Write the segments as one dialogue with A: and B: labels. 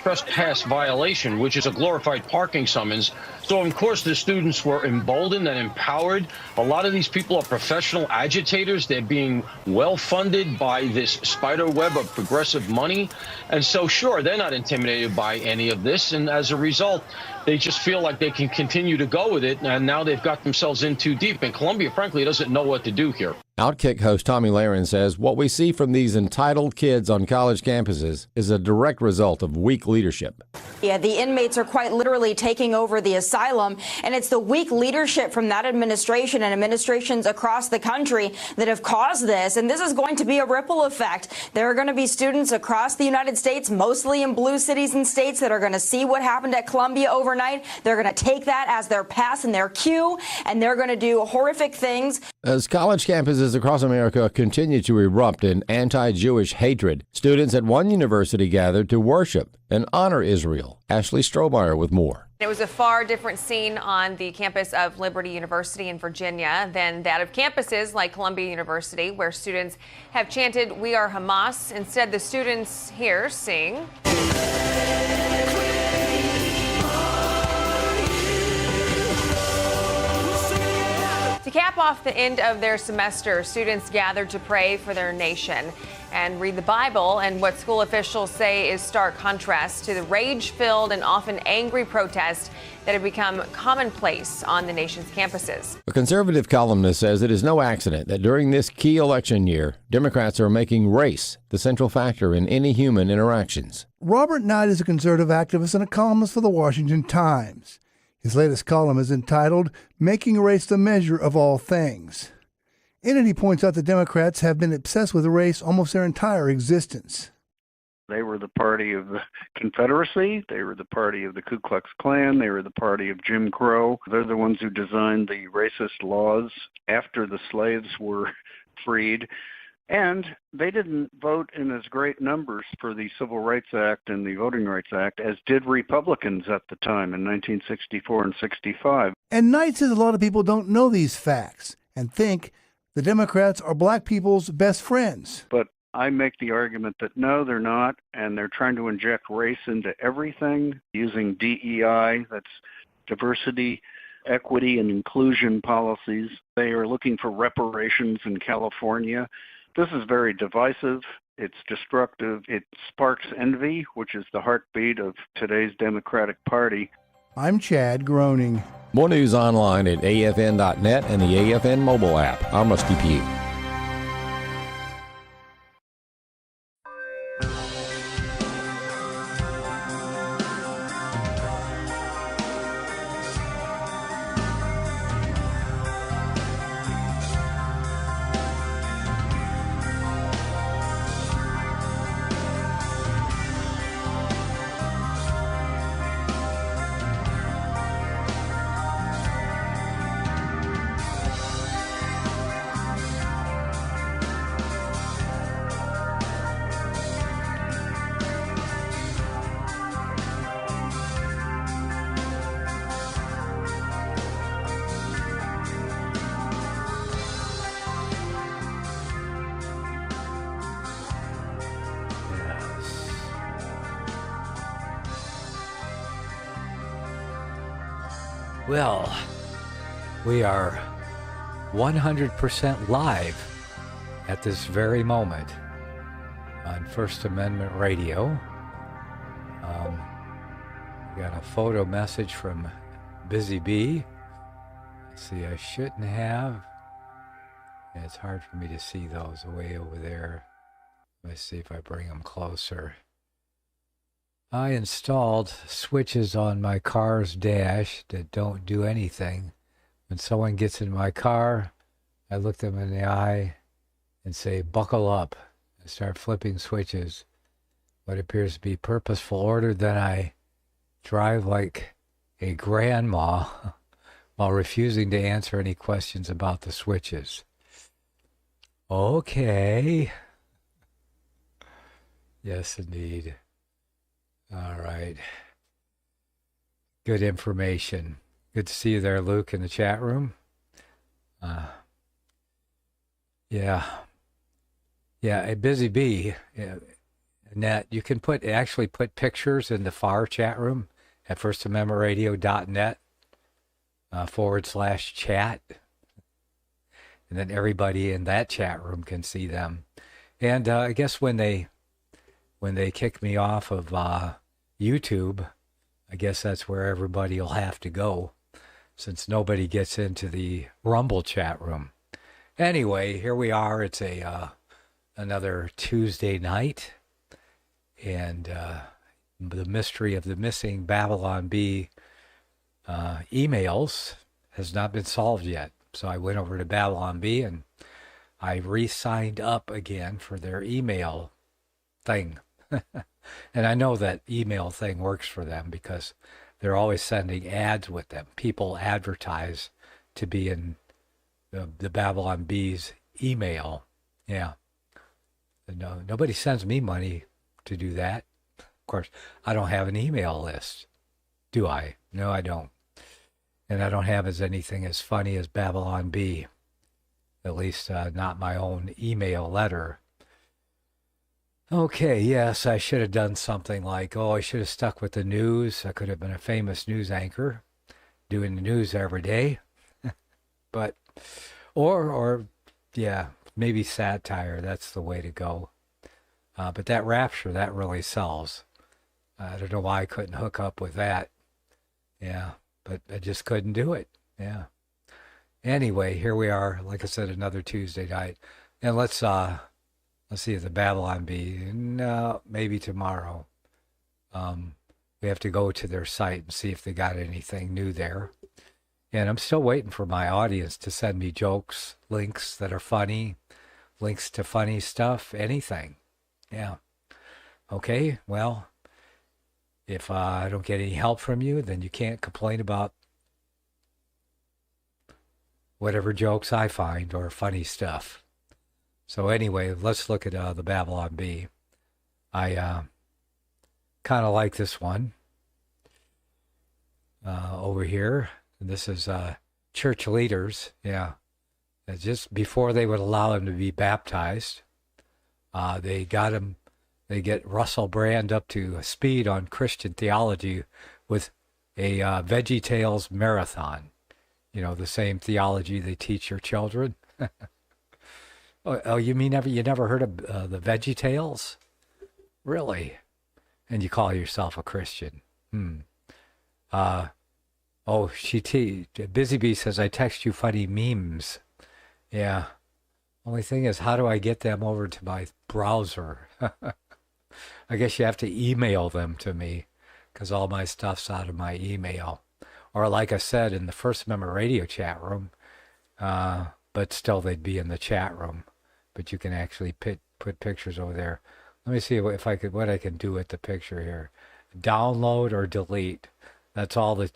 A: trespass violation, which is a glorified parking summons. So, of course, the students were emboldened and empowered. A lot of these people are professional agitators. They're being well funded by this spider web of progressive money. And so, sure, they're not intimidated by any of this. And as a result, they just feel like they can continue to go with it. And now they've got themselves in too deep. And Columbia, frankly, doesn't know what to do here.
B: Outkick host Tommy Lahren says what we see from these entitled kids on college campuses is a direct result of weak leadership.
C: Yeah, the inmates are quite literally taking over the asylum, and it's the weak leadership from that administration and administrations across the country that have caused this. And this is going to be a ripple effect. There are going to be students across the United States, mostly in blue cities and states, that are going to see what happened at Columbia overnight. They're going to take that as their pass and their cue, and they're going to do horrific things.
B: As college campuses across America continue to erupt in anti-Jewish hatred, students at one university gathered to worship and honor Israel. Ashley Strohmeyer with more.
D: It was a far different scene on the campus of Liberty University in Virginia than that of campuses like Columbia University, where students have chanted, "We are Hamas." Instead, the students here sing. To cap off the end of their semester, students gathered to pray for their nation and read the Bible, and what school officials say is stark contrast to the rage-filled and often angry protests that have become commonplace on the nation's campuses.
B: A conservative columnist says it is no accident that during this key election year, Democrats are making race the central factor in any human interactions.
E: Robert Knight is a conservative activist and a columnist for the Washington Times. His latest column is entitled, "Making Race the Measure of All Things." In it, he points out that Democrats have been obsessed with race almost their entire existence.
F: They were the party of the Confederacy. They were the party of the Ku Klux Klan. They were the party of Jim Crow. They're the ones who designed the racist laws after the slaves were freed. And they didn't vote in as great numbers for the Civil Rights Act and the Voting Rights Act as did Republicans at the time in 1964 and 65.
E: And Knight says a lot of people don't know these facts and think the Democrats are black people's best friends.
F: But I make the argument that no, they're not, and they're trying to inject race into everything using DEI, that's diversity, equity, and inclusion policies. They are looking for reparations in California. This is very divisive. It's destructive. It sparks envy, which is the heartbeat of today's Democratic Party.
E: I'm Chad Groening.
B: More news online at AFN.net and the AFN mobile app. I'm Rusty Pugh.
G: Well, we are 100% live at this very moment on First Amendment Radio. We got a photo message from Busy Bee. See, I shouldn't have. It's hard for me to see those way over there. Let's see if I bring them closer. I installed switches on my car's dash that don't do anything. When someone gets in my car, I look them in the eye and say, buckle up, and start flipping switches. What appears to be purposeful order, then I drive like a grandma while refusing to answer any questions about the switches. Okay. Yes, indeed. All right. Good information. Good to see you there, Luke, in the chat room. Yeah, a Busy Bee. FirstAmendmentRadio.net. You can actually put pictures in the FAR chat room at FirstAmendmentRadio.net /chat. And then everybody in that chat room can see them. And I guess when they kick me off of YouTube, I guess that's where everybody will have to go, since nobody gets into the Rumble chat room. Anyway, here we are. It's another Tuesday night, and the mystery of the missing Babylon Bee emails has not been solved yet. So I went over to Babylon Bee and I re-signed up again for their email thing. And I know that email thing works for them because they're always sending ads with them. People advertise to be in the Babylon Bee's email. Yeah. No, nobody sends me money to do that. Of course, I don't have an email list. Do I? No, I don't. And I don't have anything as funny as Babylon Bee. At least not my own email letter. Okay, yes, I should have done something like, I should have stuck with the news. I could have been a famous news anchor doing the news every day. But, or maybe satire. That's the way to go. But that Rapture, that really sells. I don't know why I couldn't hook up with that. Yeah, but I just couldn't do it. Yeah. Anyway, here we are. Like I said, another Tuesday night. And let's see if the Babylon Bee. No, maybe tomorrow. We have to go to their site and see if they got anything new there. And I'm still waiting for my audience to send me jokes, links that are funny, links to funny stuff, anything. Yeah. Okay, well, if I don't get any help from you, then you can't complain about whatever jokes I find or funny stuff. So anyway, let's look at the Babylon Bee. I kind of like this one over here. This is church leaders. Yeah. Just before they would allow him to be baptized, they get Russell Brand up to speed on Christian theology with a VeggieTales marathon. You know, the same theology they teach your children. You never heard of the VeggieTales? Really? And you call yourself a Christian? Busy Bee says, I text you funny memes. Yeah. Only thing is, how do I get them over to my browser? I guess you have to email them to me, because all my stuff's out of my email. Or like I said, in the First Amendment Radio chat room, but still they'd be in the chat room. But you can actually put pictures over there. Let me see what I can do with the picture here. Download or delete. That's all the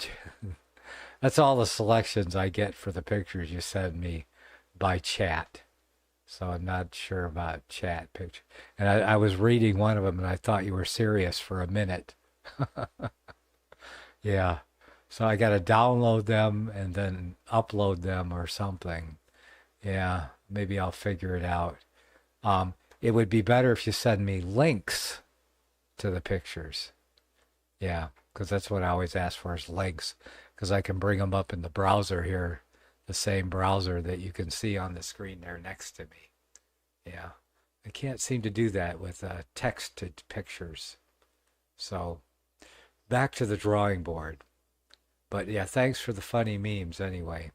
G: selections I get for the pictures you send me by chat. So I'm not sure about chat picture. And I was reading one of them and I thought you were serious for a minute. Yeah. So I got to download them and then upload them or something. Yeah, maybe I'll figure it out. It would be better if you send me links to the pictures. Yeah, because that's what I always ask for is links, because I can bring them up in the browser here, the same browser that you can see on the screen there next to me. Yeah, I can't seem to do that with texted pictures. So back to the drawing board. But yeah, thanks for the funny memes anyway.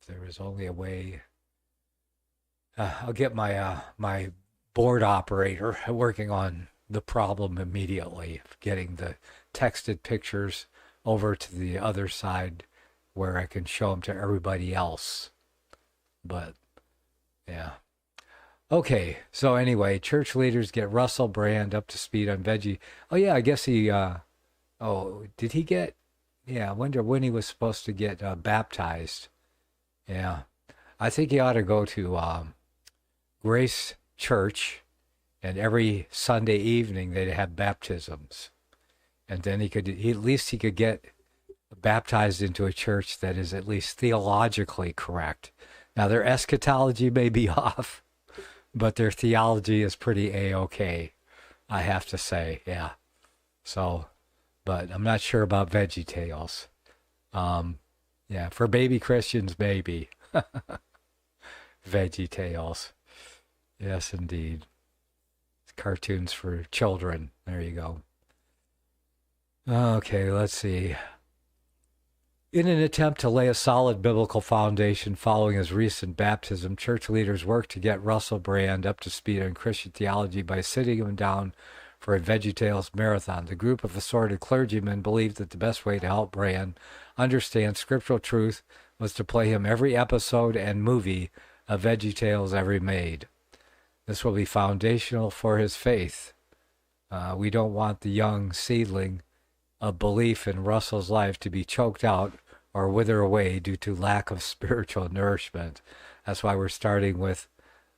G: There is only a way. I'll get my board operator working on the problem immediately, of getting the texted pictures over to the other side where I can show them to everybody else. But yeah. Okay, so anyway, church leaders get Russell Brand up to speed on veggie. Oh yeah, I guess he, did he get, yeah, I wonder when he was supposed to get baptized. Yeah, I think he ought to go to Grace Church, and every Sunday evening they'd have baptisms. And then he could get baptized into a church that is at least theologically correct. Now their eschatology may be off, but their theology is pretty A-okay, I have to say, yeah. So, but I'm not sure about Veggie Tales. Yeah, for baby Christians, maybe. Veggie Tales. Yes, indeed. Cartoons for children. There you go. Okay, let's see. In an attempt to lay a solid biblical foundation following his recent baptism, church leaders worked to get Russell Brand up to speed on Christian theology by sitting him down for a VeggieTales marathon. The group of assorted clergymen believed that the best way to help Brand understand scriptural truth was to play him every episode and movie of VeggieTales ever made. This will be foundational for his faith. We don't want the young seedling of belief in Russell's life to be choked out or wither away due to lack of spiritual nourishment. That's why we're starting with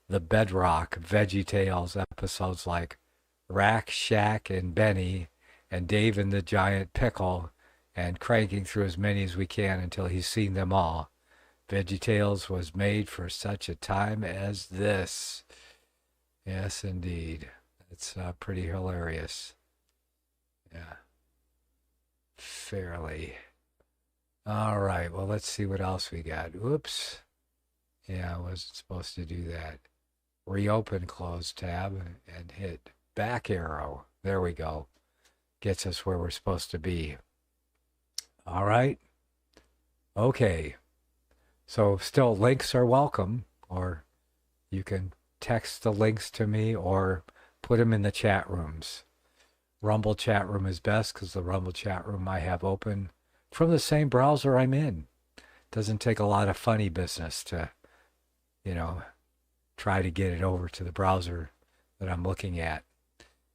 G: the bedrock VeggieTales episodes like Rack, Shack, and Benny, and Dave and the Giant Pickle, and cranking through as many as we can until he's seen them all. VeggieTales was made for such a time as this. Yes, indeed. It's pretty hilarious. Yeah. Fairly. All right, well, let's see what else we got. Oops. Yeah, I wasn't supposed to do that. Reopen close tab and hit back arrow. There we go. Gets us where we're supposed to be. All right. Okay. So still links are welcome, or you can text the links to me or put them in the chat rooms. Rumble chat room is best because the Rumble chat room I have open from the same browser I'm in. Doesn't take a lot of funny business to, try to get it over to the browser that I'm looking at.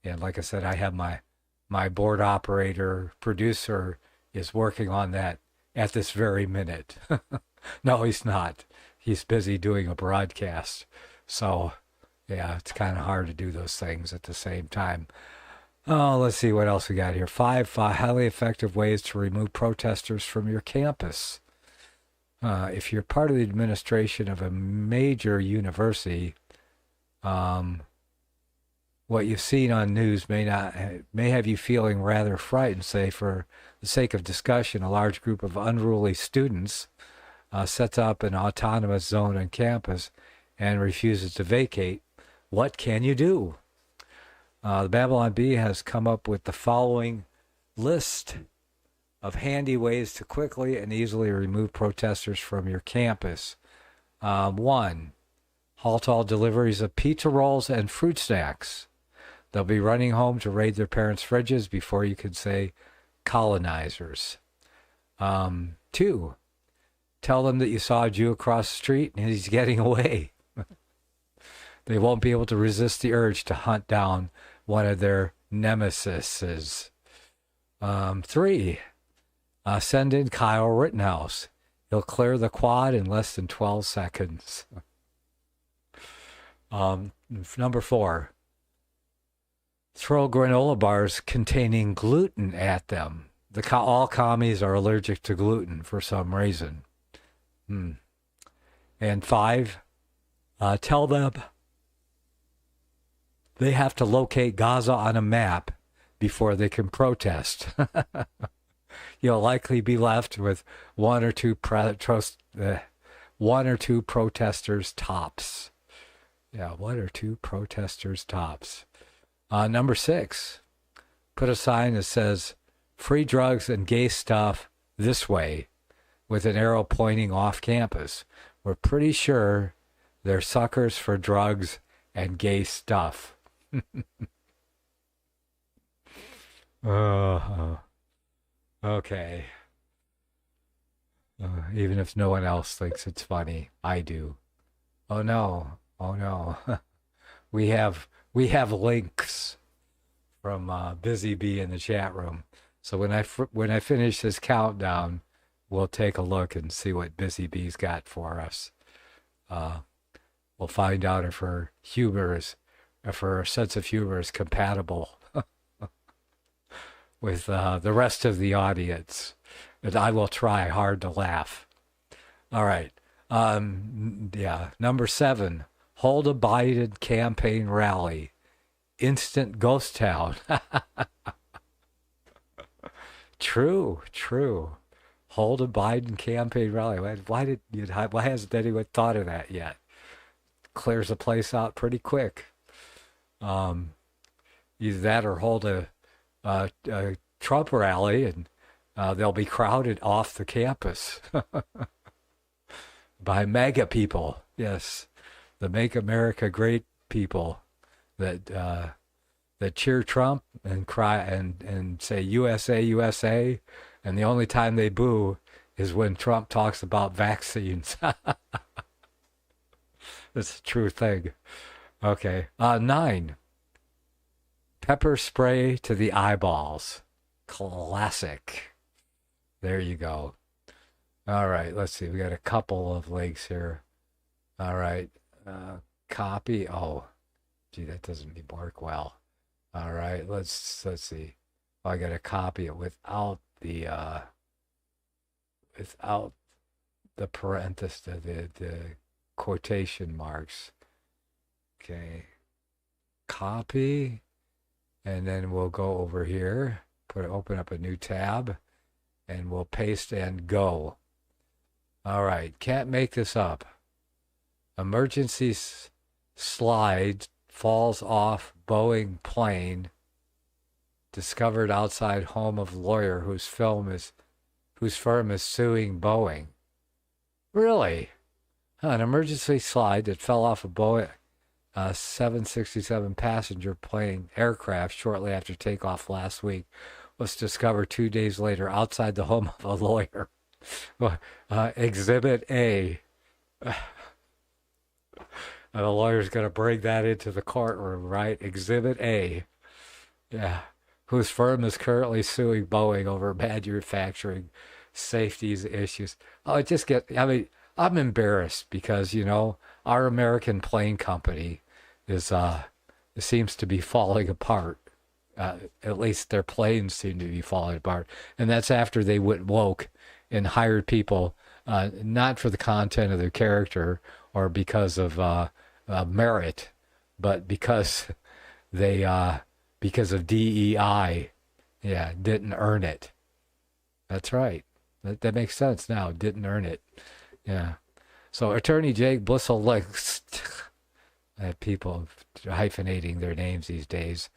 G: And like I said, I have my board operator, producer is working on that at this very minute. No, he's not. He's busy doing a broadcast. So, yeah, it's kind of hard to do those things at the same time. Oh, let's see what else we got here. 5 highly effective ways to remove protesters from your campus. If you're part of the administration of a major university, what you've seen on news may have you feeling rather frightened. Say, for the sake of discussion, a large group of unruly students sets up an autonomous zone on campus and refuses to vacate. What can you do? The Babylon Bee has come up with the following list of handy ways to quickly and easily remove protesters from your campus. 1, halt all deliveries of pizza rolls and fruit snacks. They'll be running home to raid their parents' fridges before you can say colonizers. 2, tell them that you saw a Jew across the street and he's getting away. They won't be able to resist the urge to hunt down one of their nemesises. 3, send in Kyle Rittenhouse. He'll clear the quad in less than 12 seconds. Number 4, throw granola bars containing gluten at them. All commies are allergic to gluten for some reason. And 5, tell them they have to locate Gaza on a map before they can protest. You'll likely be left with one or two protesters tops. Yeah, 1 or 2 protesters tops. Number 6, put a sign that says, free drugs and gay stuff this way, with an arrow pointing off campus. We're pretty sure they're suckers for drugs and gay stuff. Okay. Even if no one else thinks it's funny, I do. Oh no. We have links from Busy Bee in the chat room. So when I finish this countdown, we'll take a look and see what Busy Bee's got for us. We'll find out if her sense of humor is compatible with the rest of the audience. And I will try hard to laugh. All right. Number 7, hold a Biden campaign rally. Instant ghost town. True. Hold a Biden campaign rally. Why hasn't anyone thought of that yet? Clears the place out pretty quick. Either that or hold a Trump rally, and they'll be crowded off the campus by MAGA people. Yes, the Make America Great people that cheer Trump and cry and say USA, USA, and the only time they boo is when Trump talks about vaccines. It's a true thing. Okay. 9. Pepper spray to the eyeballs. Classic. There you go. All right. Let's see. We got a couple of links here. All right. Copy. Oh, gee, that doesn't work well. All right. Let's see. Oh, I got to copy it without the parenthesis, the quotation marks. Okay. Copy. And then we'll go over here, open up a new tab, and we'll paste and go. All right, can't make this up. Emergency slide falls off Boeing plane, discovered outside home of lawyer whose firm is suing Boeing. Really? An emergency slide that fell off a Boeing 767 passenger plane aircraft shortly after takeoff last week was discovered 2 days later outside the home of a lawyer. Exhibit A. The lawyer's going to bring that into the courtroom, right? Exhibit A. Yeah. Whose firm is currently suing Boeing over manufacturing safety issues. Oh, I'm embarrassed because, our American plane company seems to be falling apart. At least their planes seem to be falling apart. And that's after they went woke and hired people, not for the content of their character or because of merit, but because of DEI. Yeah, didn't earn it. That's right. That makes sense now. Didn't earn it. Yeah. So Attorney Jake Blisselix, people hyphenating their names these days,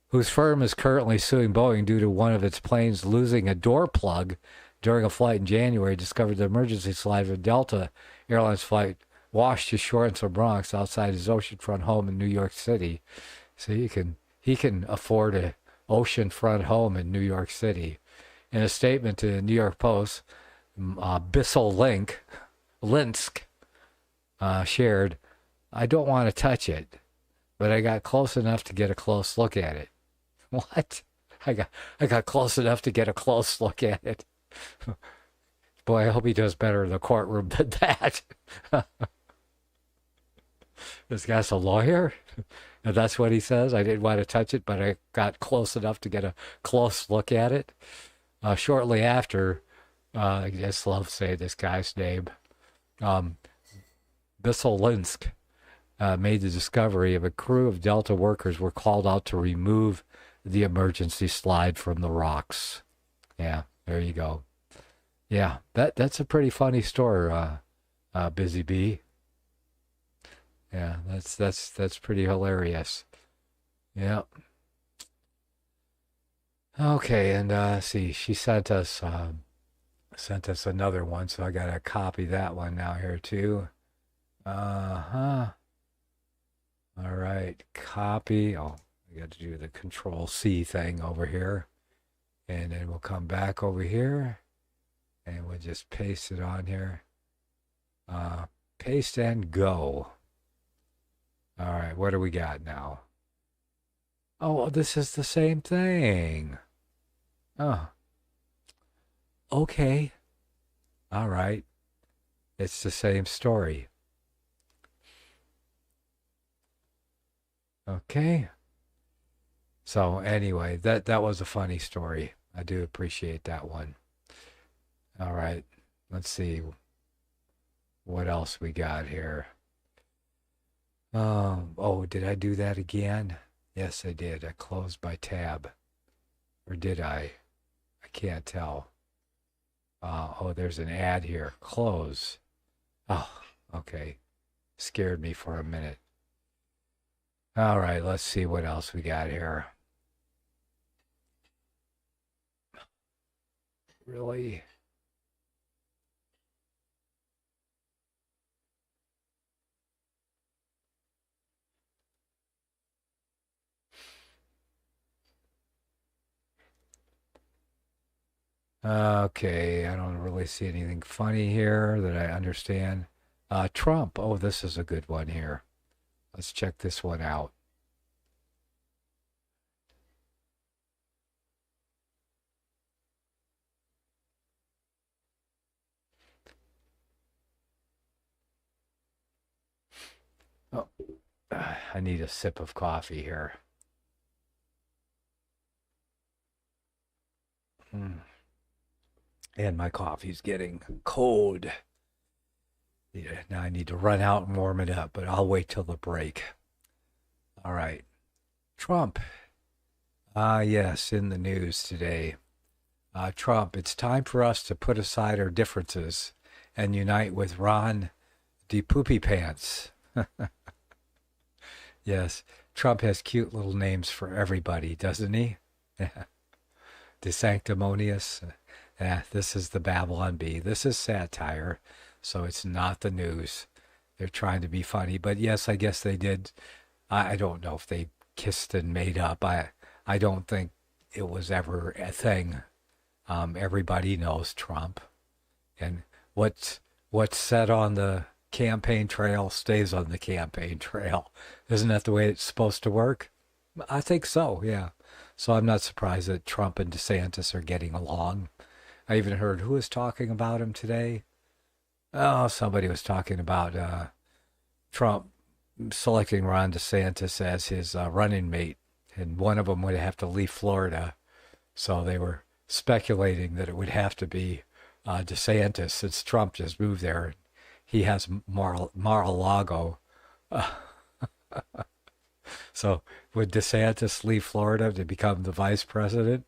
G: whose firm is currently suing Boeing due to one of its planes losing a door plug during a flight in January, discovered the emergency slide of a Delta Airlines flight washed ashore in some Bronx outside his oceanfront home in New York City. So he can afford a oceanfront home in New York City. In a statement to the New York Post, Bisselinsk shared, "I don't want to touch it, but I got close enough to get a close look at it." What? I got close enough to get a close look at it. Boy, I hope he does better in the courtroom than that. This guy's a lawyer, and that's what he says. I didn't want to touch it, but I got close enough to get a close look at it. Shortly after, I just love saying this guy's name, Bisselinsk made the discovery of a crew of Delta workers were called out to remove the emergency slide from the rocks. Yeah, there you go. Yeah, that's a pretty funny story, Busy Bee. Yeah, that's pretty hilarious. Yeah. Okay, and see, she sent us another one, so I gotta copy that one now here too. All right, copy. Oh, I got to do the Control-C thing over here, and then we'll come back over here, and we'll just paste it on here. Paste and go. All right, what do we got now? Oh, this is the same thing. Oh. Okay. All right. It's the same story. Okay. So anyway, that was a funny story. I do appreciate that one. All right. Let's see what else we got here. Oh, did I do that again? Yes, I did. I closed my tab. Or did I? I can't tell. Oh, there's an ad here. Close. Oh, okay. Scared me for a minute. All right, let's see what else we got here. Really? Okay, I don't really see anything funny here that I understand. Trump. Oh, this is a good one here. Let's check this one out. Oh, I need a sip of coffee here. And my coffee's getting cold. Yeah, now I need to run out and warm it up, but I'll wait till the break. All right. Trump. Yes, in the news today. Trump, it's time for us to put aside our differences and unite with Ron DePoopy Pants. Yes, Trump has cute little names for everybody, doesn't he? DeSanctimonious. This is the Babylon Bee. This is satire, so it's not the news. They're trying to be funny, but yes, I guess they did. I don't know if they kissed and made up. I don't think it was ever a thing. Everybody knows Trump, and what's said on the campaign trail stays on the campaign trail. Isn't that the way it's supposed to work? I think so, yeah. So I'm not surprised that Trump and DeSantis are getting along. I even heard who was talking about him today. Oh, somebody was talking about Trump selecting Ron DeSantis as his running mate, and one of them would have to leave Florida. So they were speculating that it would have to be DeSantis, since Trump just moved there. He has Mar-a-Lago. So would DeSantis leave Florida to become the vice president?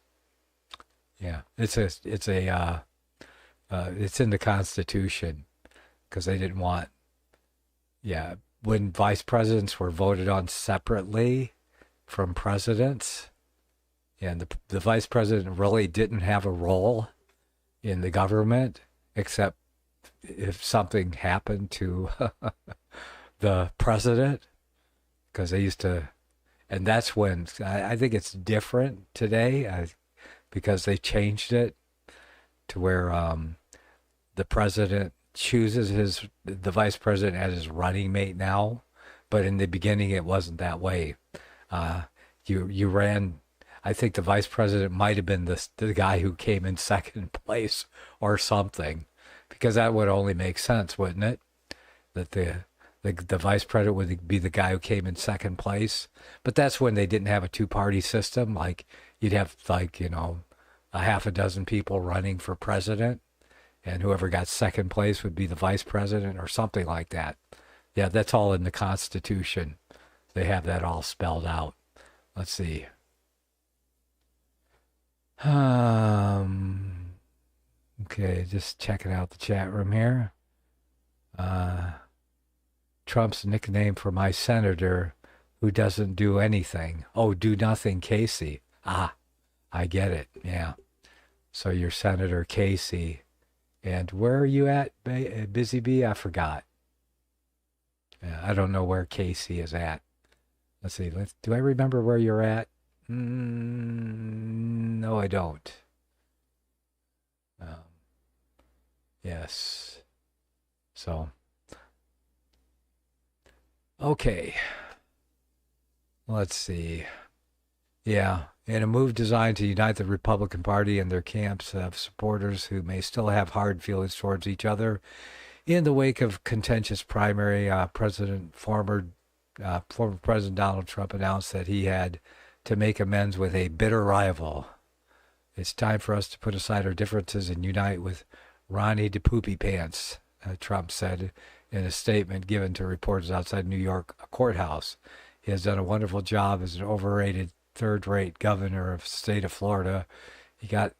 G: Yeah, it's in the Constitution, because they didn't want. Yeah, when vice presidents were voted on separately from presidents, and the vice president really didn't have a role in the government, except if something happened to the president, because they used to, and that's when I think it's different today, because they changed it to where the president chooses the vice president as his running mate now, but in the beginning it wasn't that way. You ran. I think the vice president might have been the guy who came in second place or something, because that would only make sense, wouldn't it? That the vice president would be the guy who came in second place. But that's when they didn't have a two-party system. Like, you'd have, like, a half a dozen people running for president, and whoever got second place would be the vice president or something like that. Yeah, that's all in the Constitution. They have that all spelled out. Let's see. Okay, just checking out the chat room here. Trump's nickname for my senator who doesn't do anything. Oh, do nothing, Casey. Ah, I get it. Yeah. So you're Senator Casey. And where are you at, Busy Bee? I forgot. Yeah, I don't know where Casey is at. Let's see. Do I remember where you're at? No, I don't. Yes. So, okay. Let's see. Yeah, in a move designed to unite the Republican Party and their camps of supporters who may still have hard feelings towards each other, in the wake of contentious primary, former President Donald Trump announced that he had to make amends with a bitter rival. It's time for us to put aside our differences and unite with Ronnie DePoopy Pants, Trump said in a statement given to reporters outside New York courthouse. He has done a wonderful job as an overrated, third-rate governor of the state of Florida. He got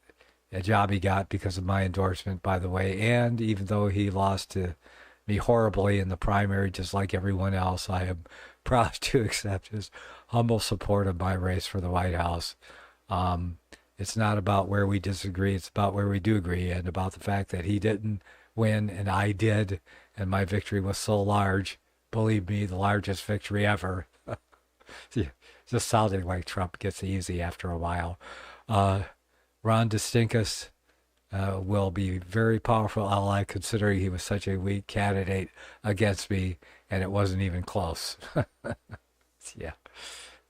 G: a job he got because of my endorsement, by the way, and even though he lost to me horribly in the primary, just like everyone else, I am proud to accept his humble support of my race for the White House. It's not about where we disagree, it's about where we do agree, and about the fact that he didn't win and I did, and my victory was so large. Believe me, the largest victory ever. Just sounding like Trump gets easy after a while. Ron DeSantis will be very powerful ally, considering he was such a weak candidate against me, and it wasn't even close. Yeah,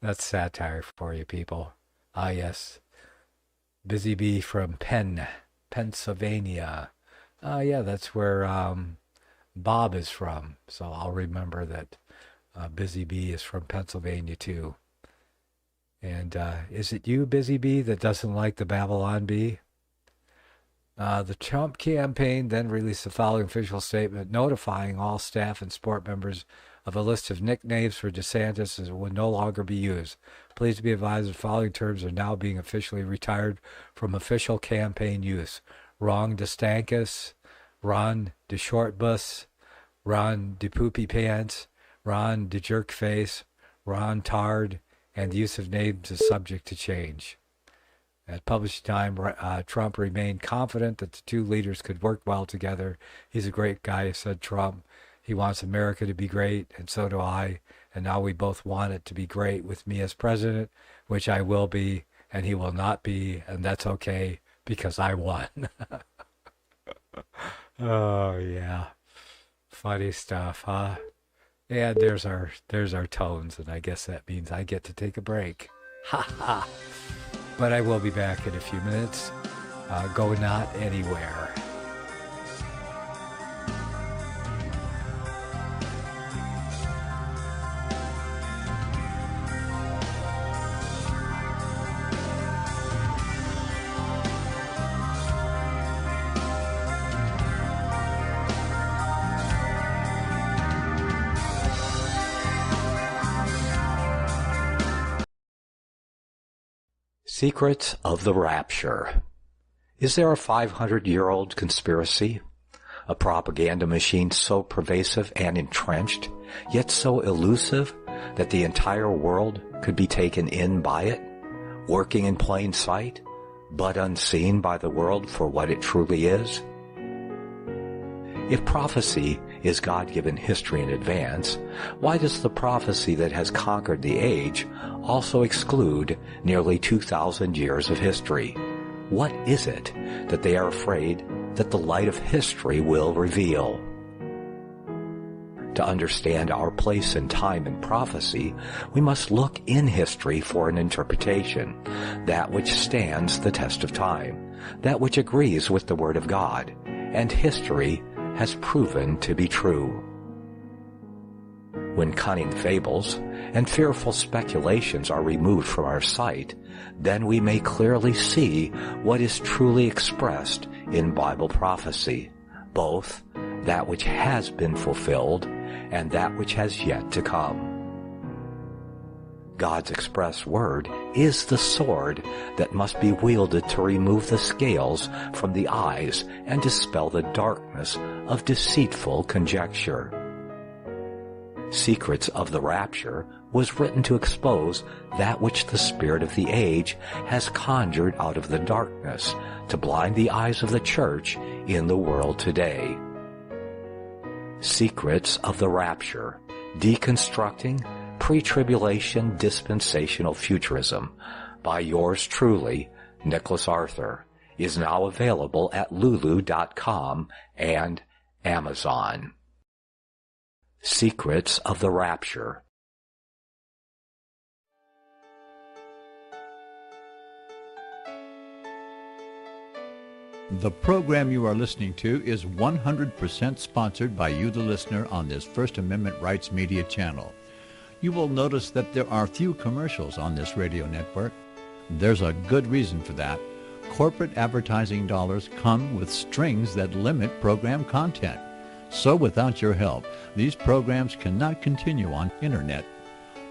G: that's satire for you people. Ah, yes. Busy Bee from Pennsylvania. Yeah, that's where Bob is from. So I'll remember that Busy Bee is from Pennsylvania too. And is it you, Busy Bee, that doesn't like the Babylon Bee? The Trump campaign then released the following official statement notifying all staff and sport members of a list of nicknames for DeSantis that will no longer be used. Please be advised the following terms are now being officially retired from official campaign use. Ron DeSantis, Ron DeShortbus, Ron DePoopy Pants, Ron DeJerkface, Ron Tard, and the use of names is subject to change. At publishing time, Trump remained confident that the two leaders could work well together. He's a great guy, said Trump. He wants America to be great, and so do I. And now we both want it to be great with me as president, which I will be, and he will not be, and that's okay because I won. Oh, yeah. Funny stuff, huh? And there's our tones, and I guess that means I get to take a break. Ha ha. But I will be back in a few minutes. Go not anywhere.
H: Secrets of the Rapture. Is there a 500-year-old conspiracy? A propaganda machine so pervasive and entrenched, yet so elusive that the entire world could be taken in by it, working in plain sight, but unseen by the world for what it truly is? If prophecy is God-given history in advance, why does the prophecy that has conquered the age also exclude nearly 2,000 years of history? What is it that they are afraid that the light of history will reveal? To understand our place in time and prophecy, we must look in history for an interpretation, that which stands the test of time, that which agrees with the Word of God, and history has proven to be true. When cunning fables and fearful speculations are removed from our sight, then we may clearly see what is truly expressed in Bible prophecy, both that which has been fulfilled and that which has yet to come. God's express word is the sword that must be wielded to remove the scales from the eyes and dispel the darkness of deceitful conjecture. Secrets of the Rapture was written to expose that which the spirit of the age has conjured out of the darkness to blind the eyes of the church in the world today. Secrets of the Rapture, Deconstructing Pre-Tribulation Dispensational Futurism by yours truly, Nicholas Arthur, is now available at Lulu.com and Amazon. Secrets of the Rapture.
I: The program you are listening to is 100% sponsored by you, the listener, on this First Amendment Rights Media channel. You will notice that there are few commercials on this radio network. There's a good reason for that. Corporate advertising dollars come with strings that limit program content. So without your help, these programs cannot continue on internet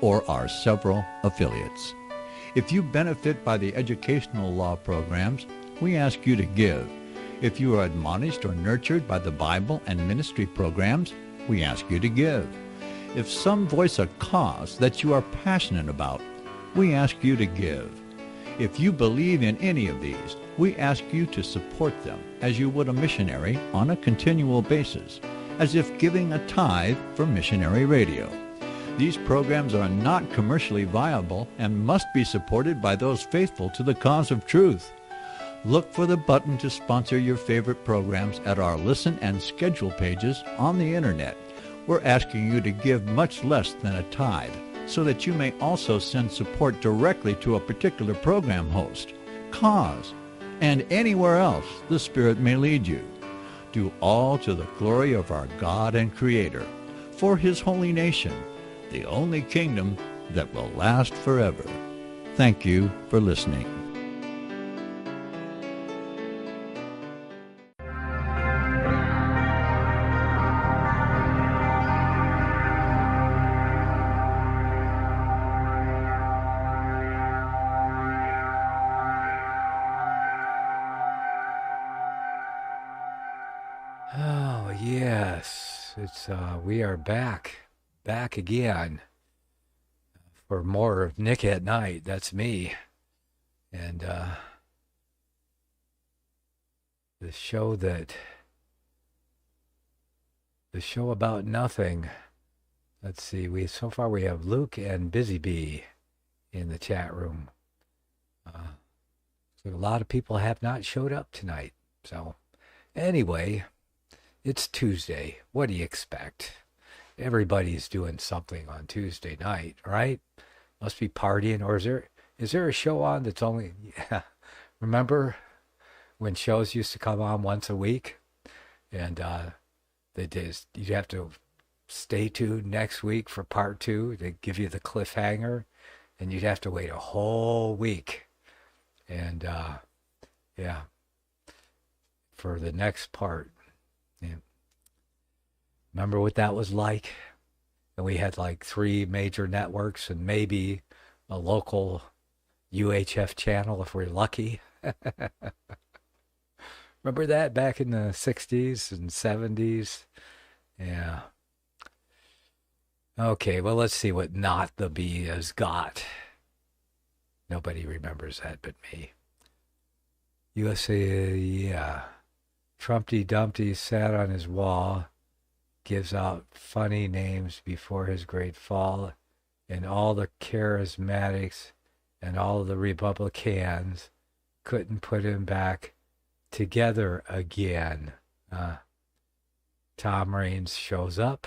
I: or our several affiliates. If you benefit by the educational law programs, we ask you to give. If you are admonished or nurtured by the Bible and ministry programs, we ask you to give. If some voice a cause that you are passionate about, we ask you to give. If you believe in any of these, we ask you to support them as you would a missionary on a continual basis, as if giving a tithe for missionary radio. These programs are not commercially viable and must be supported by those faithful to the cause of truth. Look for the button to sponsor your favorite programs at our listen and schedule pages on the internet. We're asking you to give much less than a tithe so that you may also send support directly to a particular program host, cause, and anywhere else the Spirit may lead you. Do all to the glory of our God and Creator, for His holy nation, the only kingdom that will last forever. Thank you for listening.
G: Oh, yes. We are back again for more of Nick at Night. That's me. And the show about nothing. Let's see. So far we have Luke and Busy Bee in the chat room. So a lot of people have not showed up tonight. So anyway, it's Tuesday. What do you expect? Everybody's doing something on Tuesday night, right? Must be partying. Or is there a show on that's only... Yeah. Remember when shows used to come on once a week? And you'd have to stay tuned next week for part 2. They give you the cliffhanger, and you'd have to wait a whole week. And, yeah, for the next part. Yeah. Remember what that was like? And we had like 3 major networks and maybe a local UHF channel if we're lucky. Remember that back in the 60s and 70s? Yeah. Okay, well, let's see what Not the Bee has got. Nobody remembers that but me. USA, yeah. Trumpty Dumpty sat on his wall, gives out funny names before his great fall, and all the charismatics and all the Republicans couldn't put him back together again. Tom Raines shows up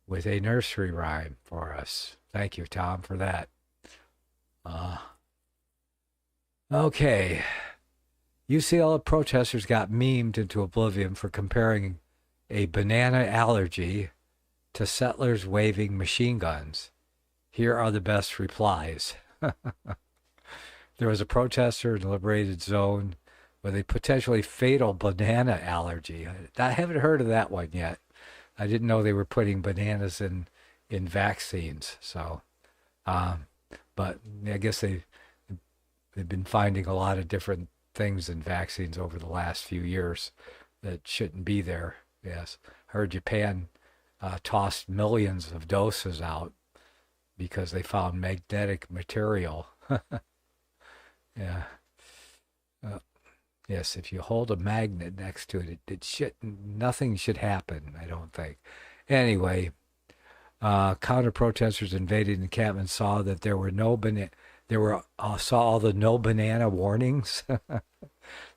G: with a nursery rhyme for us. Thank you, Tom, for that. Okay. UCLA protesters got memed into oblivion for comparing a banana allergy to settlers waving machine guns. Here are the best replies. There was a protester in the liberated zone with a potentially fatal banana allergy. I haven't heard of that one yet. I didn't know they were putting bananas in vaccines. So, but I guess they've been finding a lot of different things in vaccines over the last few years that shouldn't be there. Yes, heard Japan tossed millions of doses out because they found magnetic material. Yeah. Yes, if you hold a magnet next to it, nothing should happen, I don't think. Anyway, counter-protesters invaded the encampment saw that there were saw all the no banana warnings.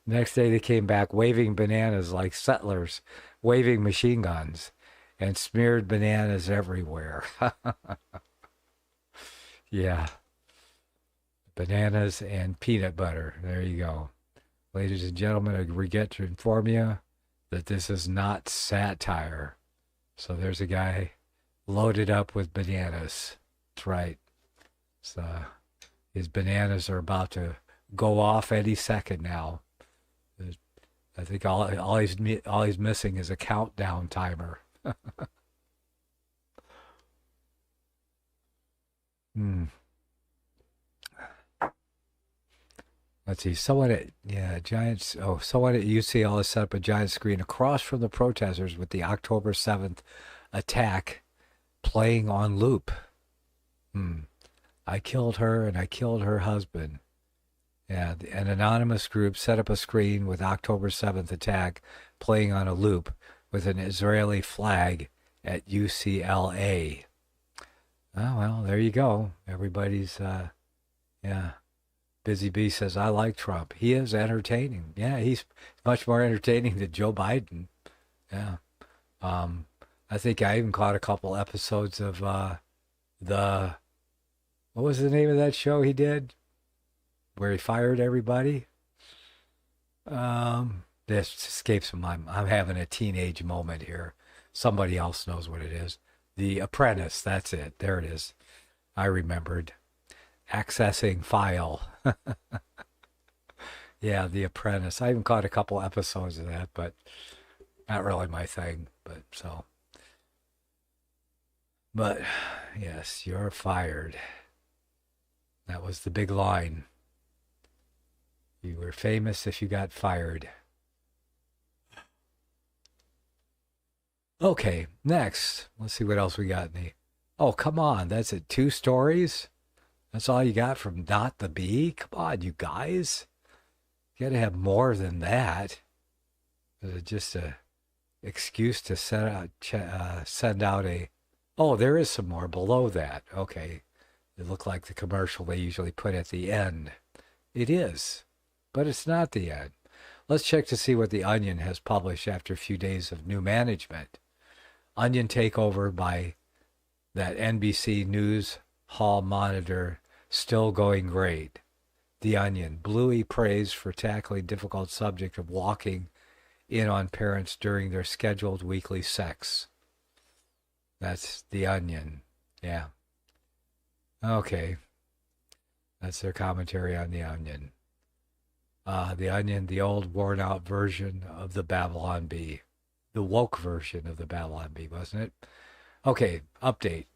G: Next day they came back waving bananas like settlers, waving machine guns, and smeared bananas everywhere. Yeah. Bananas and peanut butter. There you go. Ladies and gentlemen, I regret to inform you that this is not satire. So there's a guy loaded up with bananas. That's right. So his bananas are about to go off any second now. I think all he's missing is a countdown timer. Let's see. Someone at UCL has set up a giant screen across from the protesters with the October 7th attack playing on loop. I killed her and I killed her husband. Yeah, an anonymous group set up a screen with October 7th attack playing on a loop with an Israeli flag at UCLA. Oh, well, there you go. Everybody's, Busy Bee says, I like Trump. He is entertaining. Yeah, he's much more entertaining than Joe Biden. Yeah. I think I even caught a couple episodes of what was the name of that show he did? Where he fired everybody? This escapes my mind. I'm having a teenage moment here. Somebody else knows what it is. The Apprentice, that's it. There it is. I remembered. Accessing file. Yeah, The Apprentice. I even caught a couple episodes of that, but not really my thing. But yes, you're fired. That was the big line. You were famous if you got fired. Okay, next. Let's see what else we got in the... Oh, come on. That's it. 2 stories? That's all you got from Not the Bee? Come on, you guys. You got to have more than that. Is it just a excuse to send out a... Oh, there is some more below that. Okay. It looked like the commercial they usually put at the end. It is, but it's not the end. Let's check to see what The Onion has published after a few days of new management. Onion takeover by that NBC News Hall monitor, still going great. The Onion, Bluey praised for tackling difficult subject of walking in on parents during their scheduled weekly sex. That's The Onion. Yeah. Okay. That's their commentary on The Onion. The Onion, the old worn-out version of the Babylon Bee. The woke version of the Babylon Bee, wasn't it? Okay, update.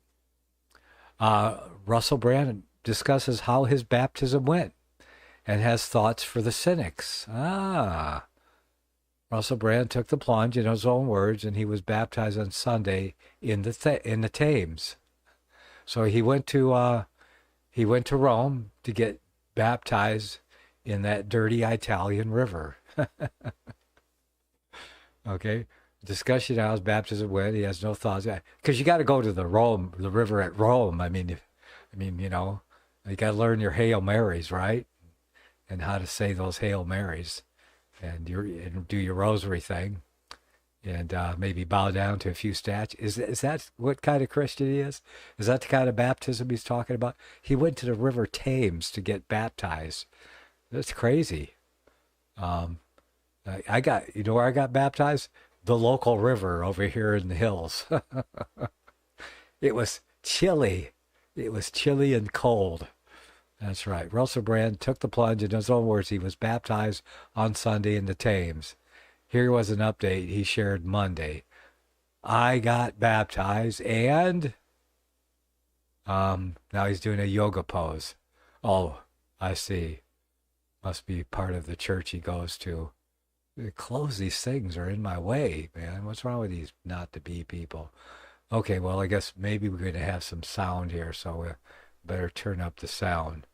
G: Russell Brand discusses how his baptism went and has thoughts for the cynics. Russell Brand took the plunge in his own words, and he was baptized on Sunday in the Thames. So he went to Rome to get baptized in that dirty Italian river. Okay, discussion how his baptism went. He has no thoughts because you got to go to the river at Rome. I mean, you know, you got to learn your Hail Marys, right? And how to say those Hail Marys, and do your rosary thing, and maybe bow down to a few statues. Is that what kind of Christian he is? Is that the kind of baptism he's talking about? He went to the River Thames to get baptized. That's crazy. I got, you know where I got baptized? The local river over here in the hills. It was chilly. It was chilly and cold. That's right. Russell Brand took the plunge. In his own words, he was baptized on Sunday in the Thames. Here was an update he shared Monday. I got baptized and now he's doing a yoga pose. Oh, I see. Must be part of the church he goes to. Close these things are in my way, man. What's wrong with these not to be people? Okay, well, I guess maybe we're going to have some sound here, so we better turn up the sound.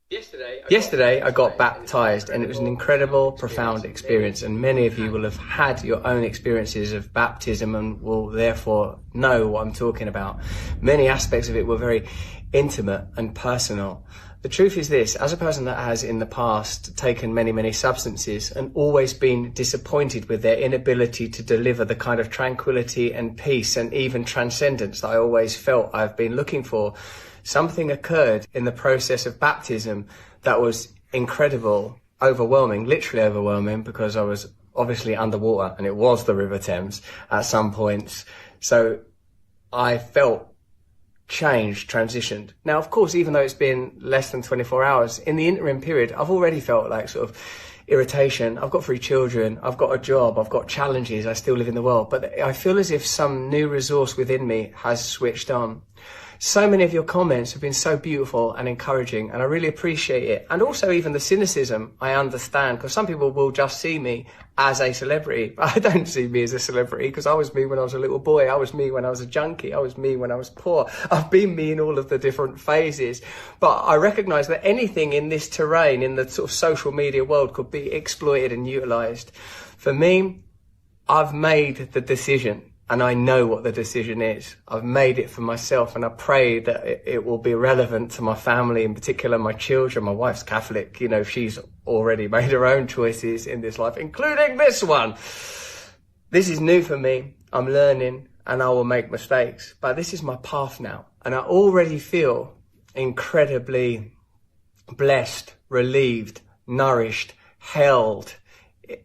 J: Yesterday, I got baptized, and it was an incredible, profound experience. And many of you will have had your own experiences of baptism and will therefore know what I'm talking about. Many aspects of it were very intimate and personal. The truth is this, as a person that has in the past taken many, many substances and always been disappointed with their inability to deliver the kind of tranquility and peace and even transcendence that I always felt I've been looking for, something occurred in the process of baptism that was incredible, overwhelming, literally overwhelming, because I was obviously underwater and it was the River Thames at some points. So I felt changed, transitioned. Now, of course, even though it's been less than 24 hours, in the interim period, I've already felt like sort of irritation. I've got 3 children, I've got a job, I've got challenges, I still live in the world, but I feel as if some new resource within me has switched on. So many of your comments have been so beautiful and encouraging, and I really appreciate it. And also even the cynicism, I understand, because some people will just see me as a celebrity. I don't see me as a celebrity, because I was me when I was a little boy. I was me when I was a junkie. I was me when I was poor. I've been me in all of the different phases. But I recognise that anything in this terrain, in the sort of social media world, could be exploited and utilised. For me, I've made the decision. And I know what the decision is. I've made it for myself, and I pray that it will be relevant to my family, in particular my children. My wife's Catholic. You know, she's already made her own choices in this life, including this one. This is new for me. I'm learning, and I will make mistakes. But this is my path now. And I already feel incredibly blessed, relieved, nourished, held.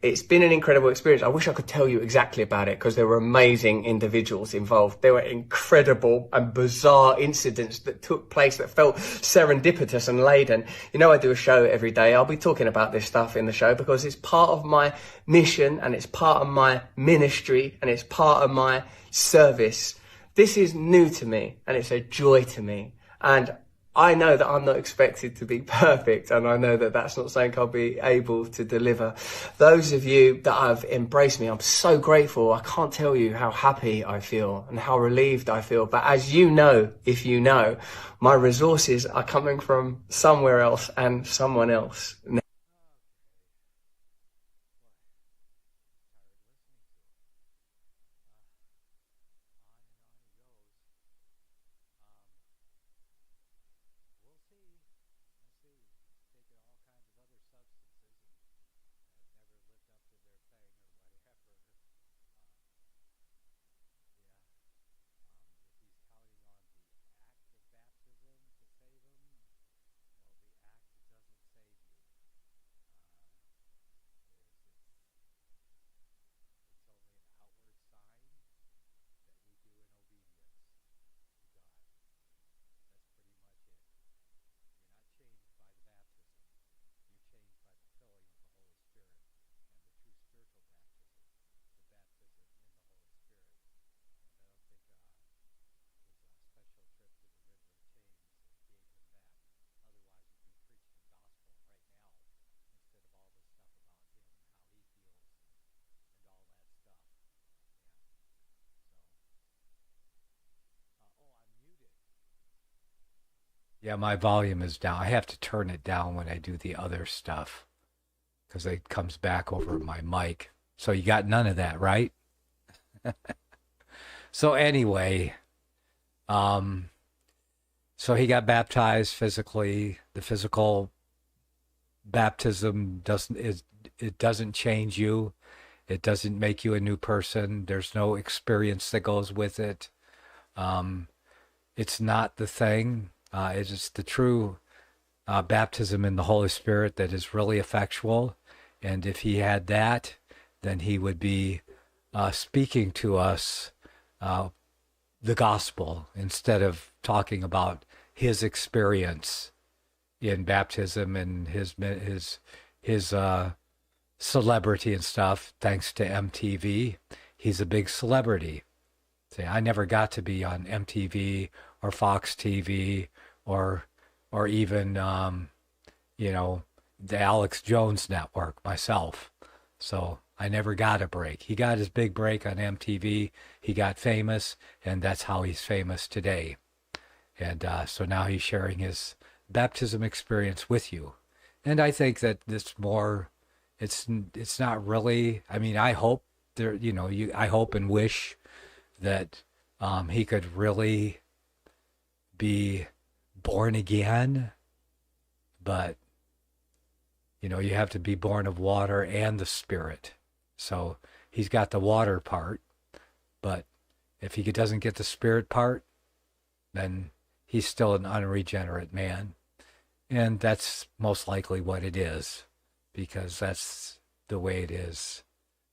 J: It's been an incredible experience. I wish I could tell you exactly about it, because there were amazing individuals involved. There were incredible and bizarre incidents that took place that felt serendipitous and laden. You know, I do a show every day. I'll be talking about this stuff in the show because it's part of my mission, and it's part of my ministry, and it's part of my service. This is new to me, and it's a joy to me. And I know that I'm not expected to be perfect, and I know that that's not something I'll be able to deliver. Those of you that have embraced me, I'm so grateful. I can't tell you how happy I feel and how relieved I feel. But as you know, if you know, my resources are coming from somewhere else and someone else.
G: Yeah, my volume is down. I have to turn it down when I do the other stuff because it comes back over my mic. So you got none of that, right? So anyway, so he got baptized physically. The physical baptism doesn't change you. It doesn't make you a new person. There's no experience that goes with it. It's not the thing. It is the true baptism in the Holy Spirit that is really effectual. And if he had that, then he would be speaking to us the gospel instead of talking about his experience in baptism and his celebrity and stuff. Thanks to MTV, he's a big celebrity. See, I never got to be on MTV or Fox TV or even the Alex Jones network myself. So I never got a break. He got his big break on MTV. He got famous, and that's how he's famous today. And so now he's sharing his baptism experience with you. And I think that it's not really, I mean, I hope I hope and wish that he could really be born again, but you have to be born of water and the Spirit. So he's got the water part, but if he doesn't get the Spirit part, then he's still an unregenerate man. And that's most likely what it is, because that's the way it is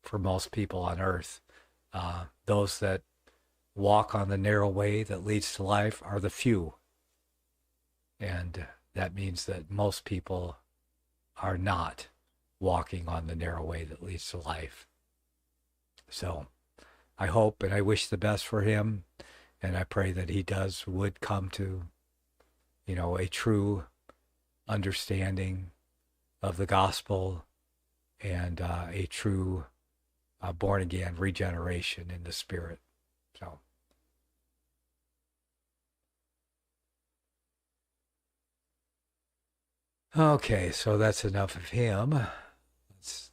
G: for most people on earth. Those that walk on the narrow way that leads to life are the few. And that means that most people are not walking on the narrow way that leads to life. So I hope and I wish the best for him, and I pray that he would come to, a true understanding of the gospel and a true born-again regeneration in the spirit. So. Okay, so that's enough of him.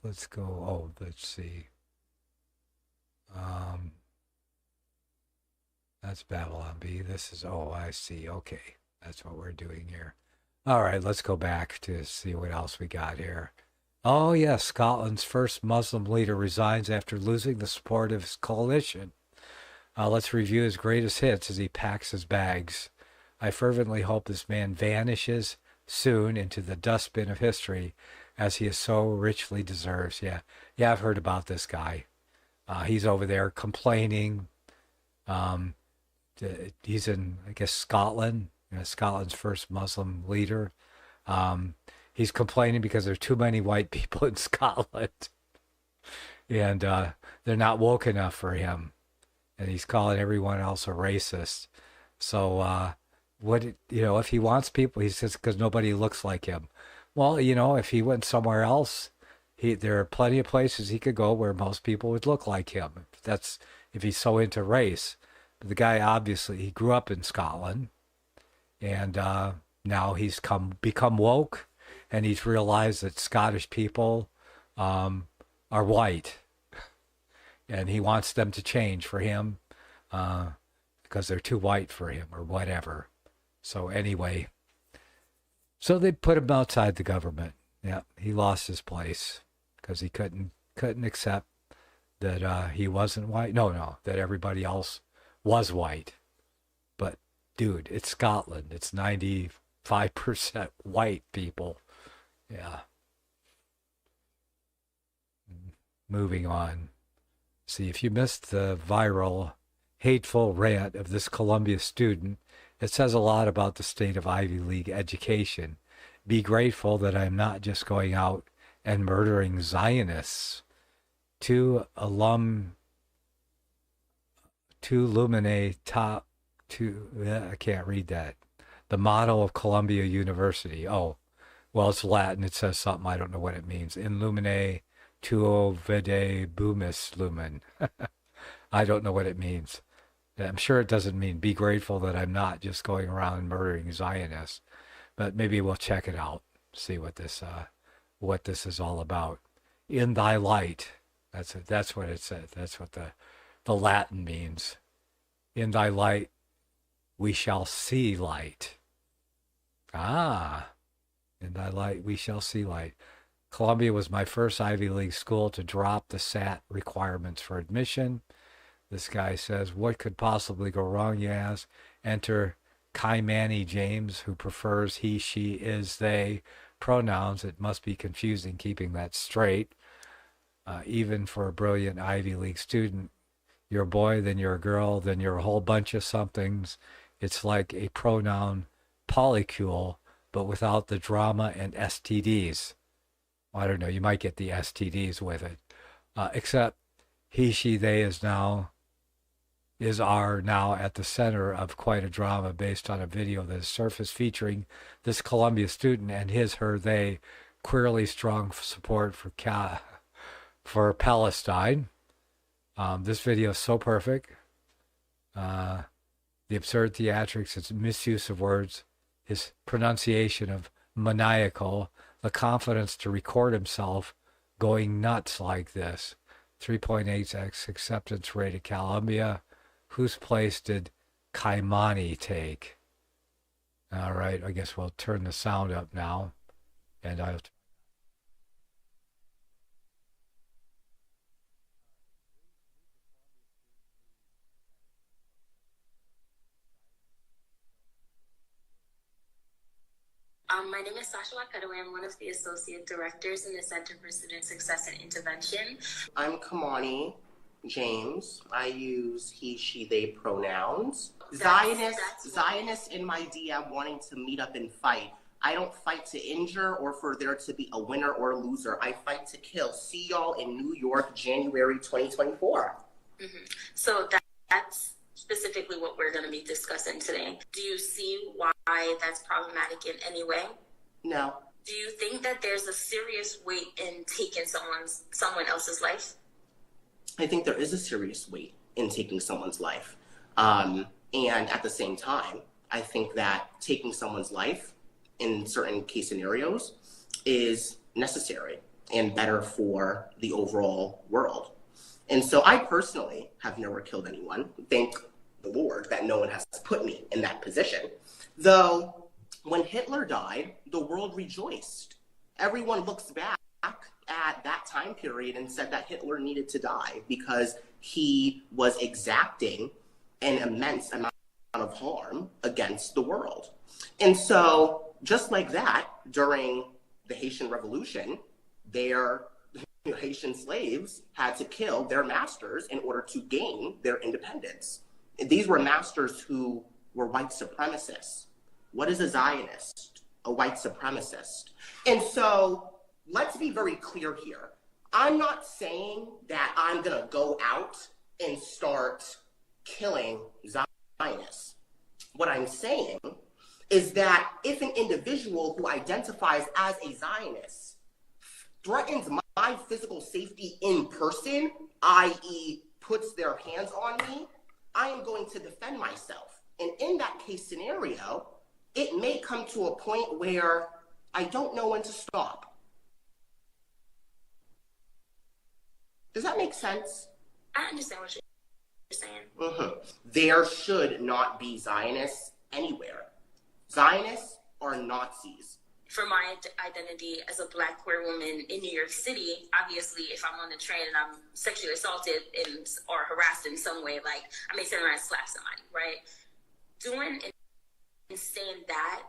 G: Let's go. Oh, let's see. That's Babylon B. This is, I see. Okay, that's what we're doing here. All right, let's go back to see what else we got here. Oh, yes, Scotland's first Muslim leader resigns after losing the support of his coalition. Let's review his greatest hits as he packs his bags. I fervently hope this man vanishes soon into the dustbin of history, as he so richly deserves. Yeah, I've heard about this guy. He's over there complaining. He's in, I guess, Scotland, Scotland's first Muslim leader. He's complaining because there are too many white people in Scotland, and they're not woke enough for him, and he's calling everyone else a racist. So if he wants people, he says, because nobody looks like him. Well, if he went somewhere else, there are plenty of places he could go where most people would look like him. If he's so into race. But the guy, obviously, he grew up in Scotland, and now he's become woke, and he's realized that Scottish people are white, and he wants them to change for him because they're too white for him or whatever. So anyway, so they put him outside the government. Yeah, he lost his place because he couldn't accept that he wasn't white. No, that everybody else was white. But dude, it's Scotland. It's 95% white people. Yeah. Moving on. See, if you missed the viral, hateful rant of this Columbia student, it says a lot about the state of Ivy League education. Be grateful that I'm not just going out and murdering Zionists. Two lumine I can't read that. The motto of Columbia University. Oh, well, it's Latin. It says something. I don't know what it means. In lumine tuo vide bumis lumen. I don't know what it means. I'm sure it doesn't mean be grateful that I'm not just going around murdering Zionists, but maybe we'll check it out, see what this is all about. In thy light, that's what it says. That's what the Latin means. In thy light, we shall see light. In thy light, we shall see light. Columbia was my first Ivy League school to drop the SAT requirements for admission. This guy says, what could possibly go wrong, you ask? Enter Kaimani James, who prefers he, she, is, they pronouns. It must be confusing keeping that straight. Even for a brilliant Ivy League student, you're a boy, then you're a girl, then you're a whole bunch of somethings. It's like a pronoun polycule, but without the drama and STDs. I don't know, you might get the STDs with it. Except he, she, they are now at the center of quite a drama based on a video that has surfaced featuring this Columbia student and his, her, they queerly strong support for Palestine. This video is so perfect. The absurd theatrics, its misuse of words, his pronunciation of maniacal, the confidence to record himself going nuts like this. 3.8x acceptance rate at Columbia. Whose place did Kaimani take? All right, I guess we'll turn the sound up now. And I'll...
K: My name is Sasha Wakadaway. I'm one of the associate directors in the Center for Student Success and Intervention.
L: I'm Kamani. James. I use he, she, they pronouns. Zionists in my DM wanting to meet up and fight. I don't fight to injure or for there to be a winner or a loser. I fight to kill. See y'all in New York, January 2024.
K: Mm-hmm. So that's specifically what we're going to be discussing today. Do you see why that's problematic in any way?
L: No.
K: Do you think that there's a serious weight in taking someone else's life?
L: I think there is a serious weight in taking someone's life. And at the same time, I think that taking someone's life in certain case scenarios is necessary and better for the overall world. And so I personally have never killed anyone. Thank the Lord that no one has put me in that position. Though when Hitler died, the world rejoiced. Everyone looks back at that time period and said that Hitler needed to die because he was exacting an immense amount of harm against the world. And so just like that, during the Haitian Revolution, their Haitian slaves had to kill their masters in order to gain their independence. These were masters who were white supremacists. What is a Zionist? A white supremacist. And so let's be very clear here. I'm not saying that I'm going to go out and start killing Zionists. What I'm saying is that if an individual who identifies as a Zionist threatens my physical safety in person, i.e. puts their hands on me, I am going to defend myself. And in that case scenario, it may come to a point where I don't know when to stop. Does that make sense?
K: I understand what you're saying.
L: Mm-hmm. There should not be Zionists anywhere. Zionists are Nazis.
K: For my identity as a Black queer woman in New York City, obviously, if I'm on the train and I'm sexually assaulted or harassed in some way, like I may turn around and slap somebody, right? Doing and saying that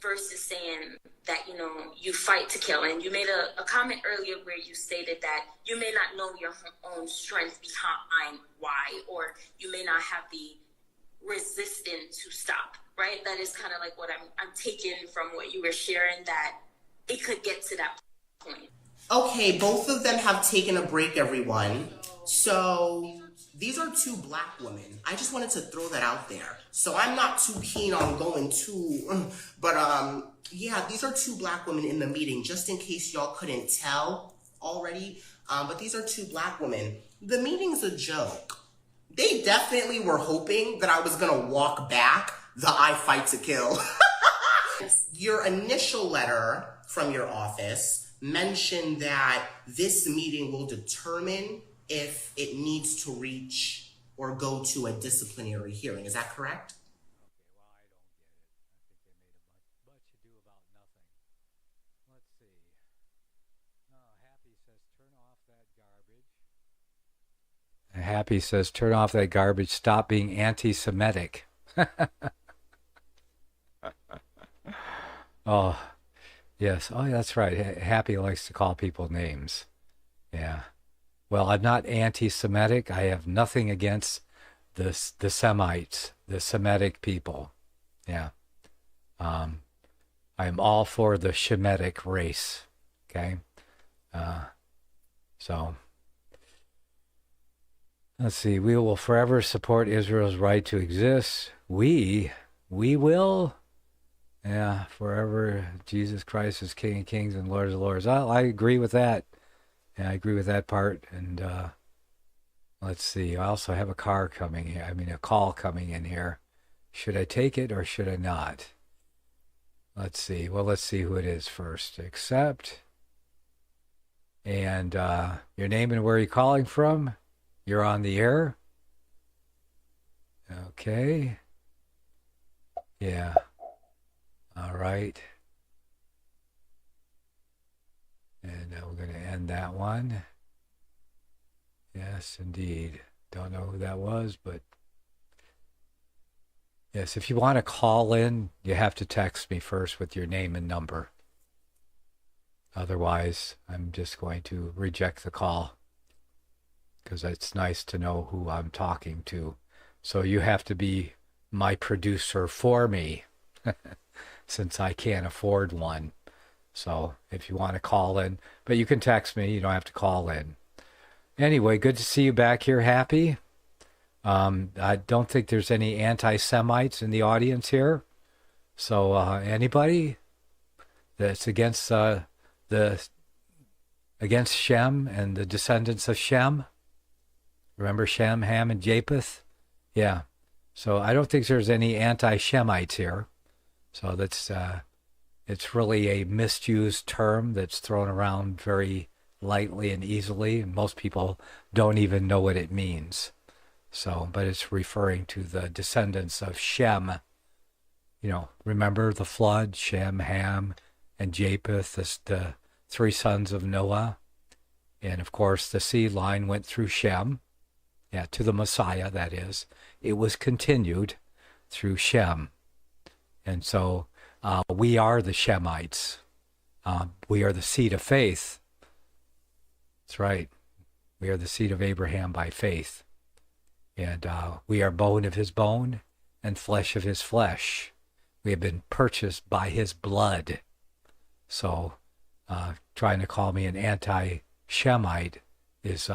K: versus saying that, you know, you fight to kill. And you made a comment earlier where you stated that you may not know your own strength behind why, or you may not have the resistance to stop, right? That is kind of like what I'm taking from what you were sharing, that it could get to that point.
L: Okay, both of them have taken a break, everyone. So these are two Black women. I just wanted to throw that out there. So I'm not too keen on going too, but yeah, these are two Black women in the meeting, just in case y'all couldn't tell already. But these are two Black women. The meeting's a joke. They definitely were hoping that I was gonna walk back the I fight to kill. Your initial letter from your office mentioned that this meeting will determine if it needs to reach or go to a disciplinary hearing. Is that correct?
G: Happy says, turn off that garbage. Stop being anti-Semitic. Oh, yes. Oh, that's right. Happy likes to call people names. Yeah. Well, I'm not anti-Semitic. I have nothing against the Semites, the Semitic people. Yeah. I am all for the Shemitic race. Okay. So let's see. We will forever support Israel's right to exist. We will. Yeah, forever. Jesus Christ is King of Kings and Lord of Lords. I agree with that. Yeah, I agree with that part. And let's see. I also have a call coming in here. Should I take it or should I not? Let's see. Well, let's see who it is first. Accept. And your name and where you're calling from. You're on the air. Okay. Yeah. All right. And we're going to end that one. Yes, indeed. Don't know who that was, but yes, if you want to call in, you have to text me first with your name and number. Otherwise, I'm just going to reject the call. because it's nice to know who I'm talking to. So you have to be my producer for me, since I can't afford one. So if you want to call in, but you can text me, you don't have to call in. Anyway, good to see you back here, Happy. I don't think there's any anti-Semites in the audience here. So anybody that's against against Shem and the descendants of Shem? Remember Shem, Ham, and Japheth? Yeah. So I don't think there's any anti-Shemites here. So that's it's really a misused term that's thrown around very lightly and easily, and most people don't even know what it means. So, but it's referring to the descendants of Shem. You know, remember the flood, Shem, Ham, and Japheth, the three sons of Noah. And of course, the seed line went through Shem, to the Messiah, that is. It was continued through Shem. And so we are the Shemites. We are the seed of faith. That's right. We are the seed of Abraham by faith. And we are bone of his bone and flesh of his flesh. We have been purchased by his blood. So trying to call me an anti-Shemite is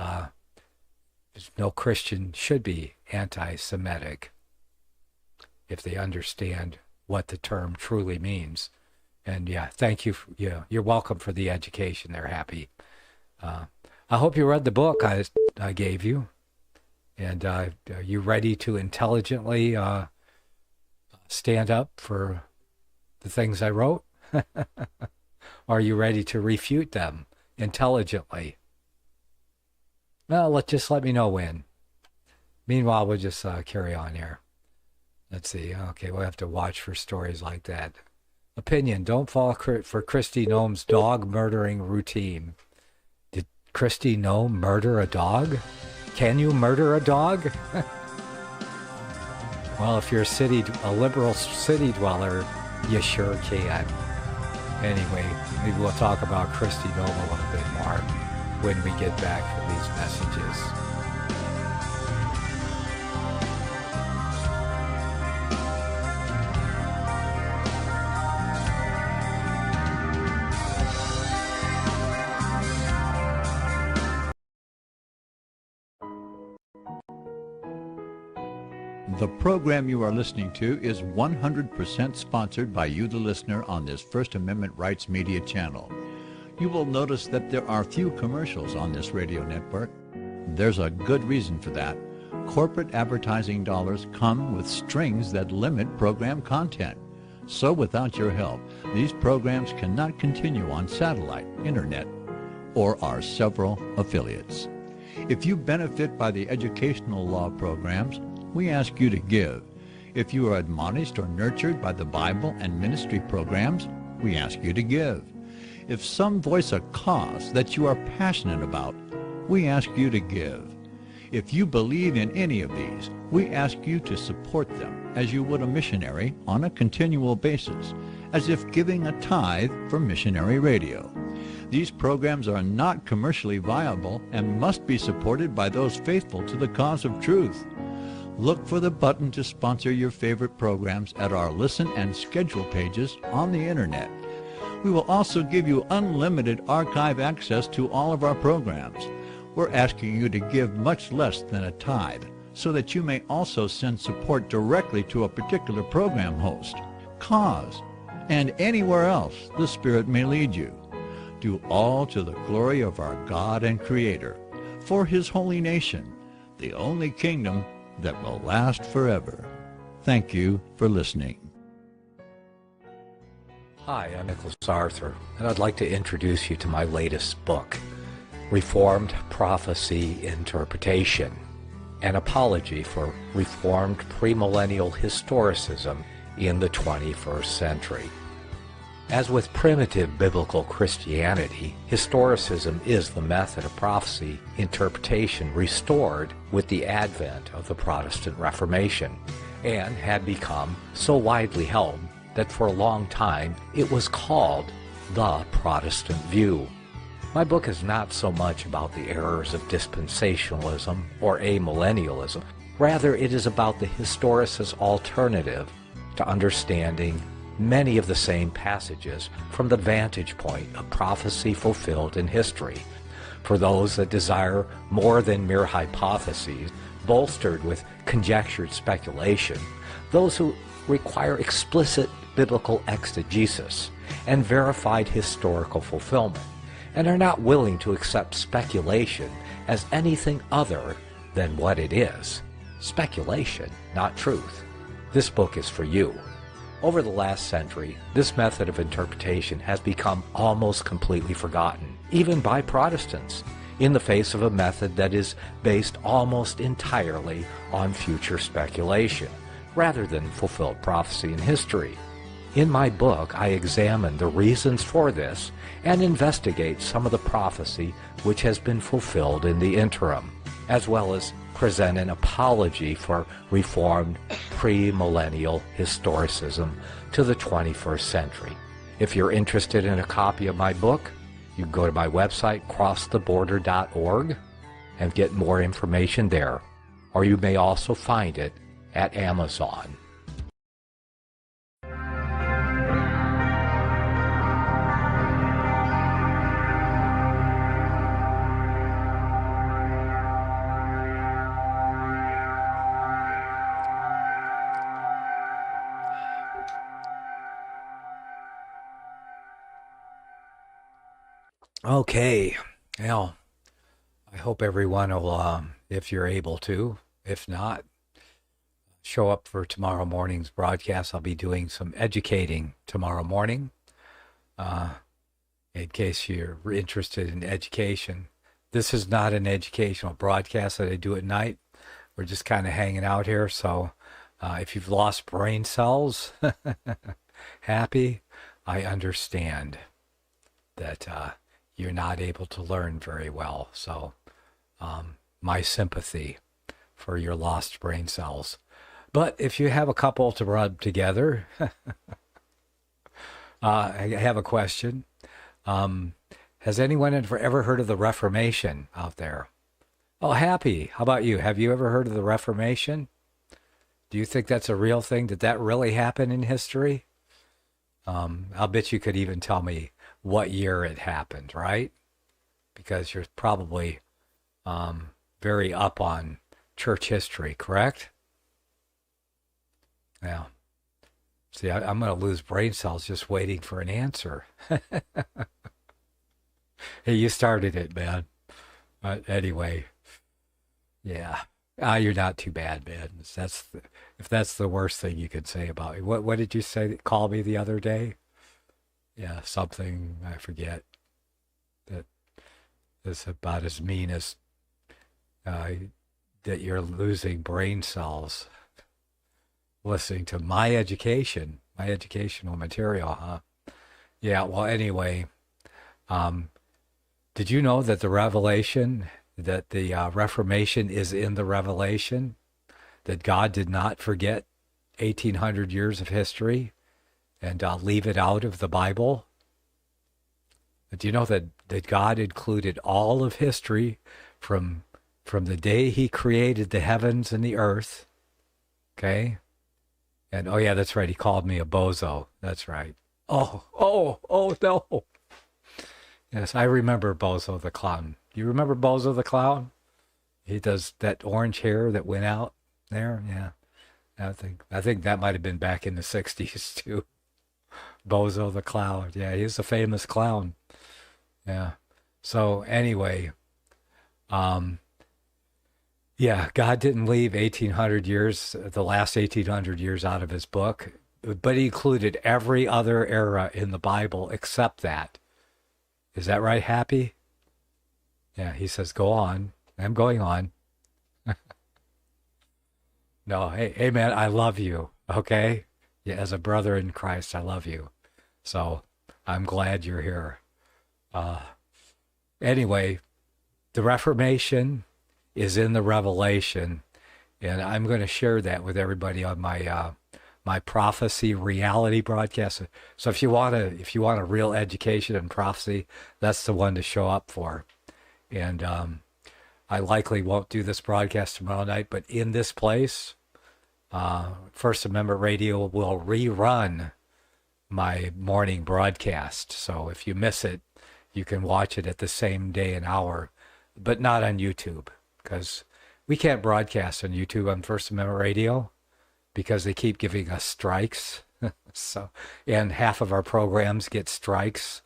G: no Christian should be anti-Semitic if they understand what the term truly means. And thank you. You're welcome for the education there, Happy. I hope you read the book I gave you. And are you ready to intelligently stand up for the things I wrote? Are you ready to refute them intelligently? Well, let me know when. Meanwhile, we'll just carry on here. Let's see. Okay, we'll have to watch for stories like that. Opinion: don't fall for Kristi Noem's dog murdering routine. Did Kristi Noem murder a dog? Can you murder a dog? Well, if you're a liberal city dweller, you sure can. Anyway, maybe we'll talk about Kristi Noem a little bit more when we get back from these messages.
I: The program you are listening to is 100% sponsored by you, the listener, on this First Amendment Rights Media channel. You will notice that there are few commercials on this radio network. There's a good reason for that. Corporate advertising dollars come with strings that limit program content. So without your help, these programs cannot continue on satellite, internet, or our several affiliates. If you benefit by the educational law programs, we ask you to give. If you are admonished or nurtured by the Bible and ministry programs, we ask you to give. If some voice a cause that you are passionate about, we ask you to give. If you believe in any of these, we ask you to support them as you would a missionary on a continual basis, as if giving a tithe for missionary radio. These programs are not commercially viable and must be supported by those faithful to the cause of truth. Look for the button to sponsor your favorite programs at our listen and schedule pages on the internet. We will also give you unlimited archive access to all of our programs. We're asking you to give much less than a tithe so that you may also send support directly to a particular program host, cause, and anywhere else the Spirit may lead you. Do all to the glory of our God and Creator, for His holy nation, the only kingdom that will last forever. Thank you for listening.
H: Hi, I'm Nicholas Arthur, and I'd like to introduce you to my latest book, Reformed Prophecy Interpretation, an apology for Reformed premillennial historicism in the 21st century. As with primitive biblical Christianity, historicism is the method of prophecy interpretation restored with the advent of the Protestant Reformation, and had become so widely held that for a long time it was called the Protestant view. My book is not so much about the errors of dispensationalism or amillennialism. Rather, it is about the historicist alternative to understanding many of the same passages from the vantage point of prophecy fulfilled in history. For those that desire more than mere hypotheses, bolstered with conjectured speculation, those who require explicit biblical exegesis and verified historical fulfillment, and are not willing to accept speculation as anything other than what it is. Speculation, not truth. This book is for you. Over the last century, this method of interpretation has become almost completely forgotten, even by Protestants, in the face of a method that is based almost entirely on future speculation, rather than fulfilled prophecy in history. In my book, I examine the reasons for this and investigate some of the prophecy which has been fulfilled in the interim, as well as present an apology for Reformed premillennial historicism to the 21st century. If you're interested in a copy of my book, you can go to my website, crosstheborder.org, and get more information there. Or you may also find it at Amazon. Okay, well, I hope everyone will, if you're able to, if not, show up for tomorrow morning's broadcast. I'll be doing some educating tomorrow morning. In case you're interested in education, this is not an educational broadcast that I do at night. We're just kind of hanging out here. So if you've lost brain cells, happy, I understand that you're not able to learn very well. So my sympathy for your lost brain cells. But if you have a couple to rub together, I have a question. Has anyone ever heard of the Reformation out there? Oh, happy. How about you? Have you ever heard of the Reformation? Do you think that's a real thing? Did that really happen in history? I'll bet you could even tell me what year it happened, right? Because you're probably very up on church history, correct? Yeah. See, I'm going to lose brain cells just waiting for an answer. Hey, you started it, man. But anyway, yeah. You're not too bad, man. If that's the worst thing you could say about me. What did you say? Call me the other day? Yeah, something, I forget. That is about as mean as that you're losing brain cells listening to my educational material, huh? Yeah, well, anyway, did you know that the Reformation is in the Revelation? That God did not forget 1,800 years of history and leave it out of the Bible? But do you know that God included all of history from the day he created the heavens and the earth, okay? And, oh yeah, that's right, he called me a bozo. That's right. Oh, no. Yes, I remember Bozo the Clown. Do you remember Bozo the Clown? He does that orange hair that went out there, yeah. I think that might have been back in the 60s, too. Bozo the Clown. Yeah, he's a famous clown. Yeah. So, anyway, yeah, God didn't leave 1,800 years, the last 1,800 years out of his book, but he included every other era in the Bible except that. Is that right, Happy? Yeah, he says, go on. I'm going on. No, hey, man, I love you, okay? Yeah, as a brother in Christ, I love you. So I'm glad you're here. Anyway, the Reformation is in the Revelation, and I'm going to share that with everybody on my
G: my prophecy reality broadcast. So if you want a real education in prophecy, that's the one to show up for. And I likely won't do this broadcast tomorrow night, but in this place, First Amendment Radio will rerun my morning broadcast. So if you miss it, you can watch it at the same day and hour, but not on YouTube, because we can't broadcast on YouTube on First Amendment Radio because they keep giving us strikes. So, and half of our programs get strikes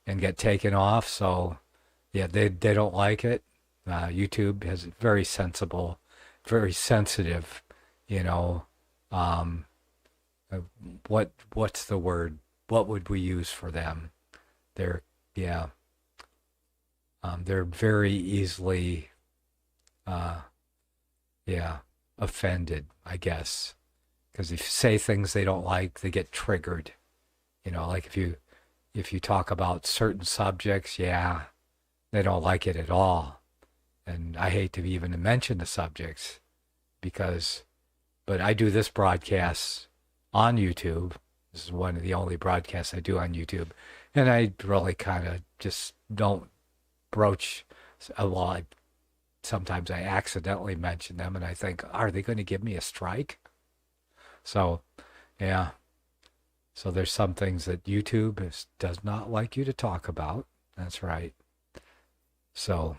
G: and get taken off. So yeah, they don't like it. YouTube has very sensible, very sensitive, what's the word? What would we use for them? They're very easily, offended, I guess, because if you say things they don't like, they get triggered. Like if you talk about certain subjects, they don't like it at all. And I hate to even mention the subjects but I do this broadcast on YouTube. This is one of the only broadcasts I do on YouTube. And I really kind of just don't broach a lot. Sometimes I accidentally mention them and I think, are they going to give me a strike? So, yeah. So there's some things that YouTube does not like you to talk about. That's right. So,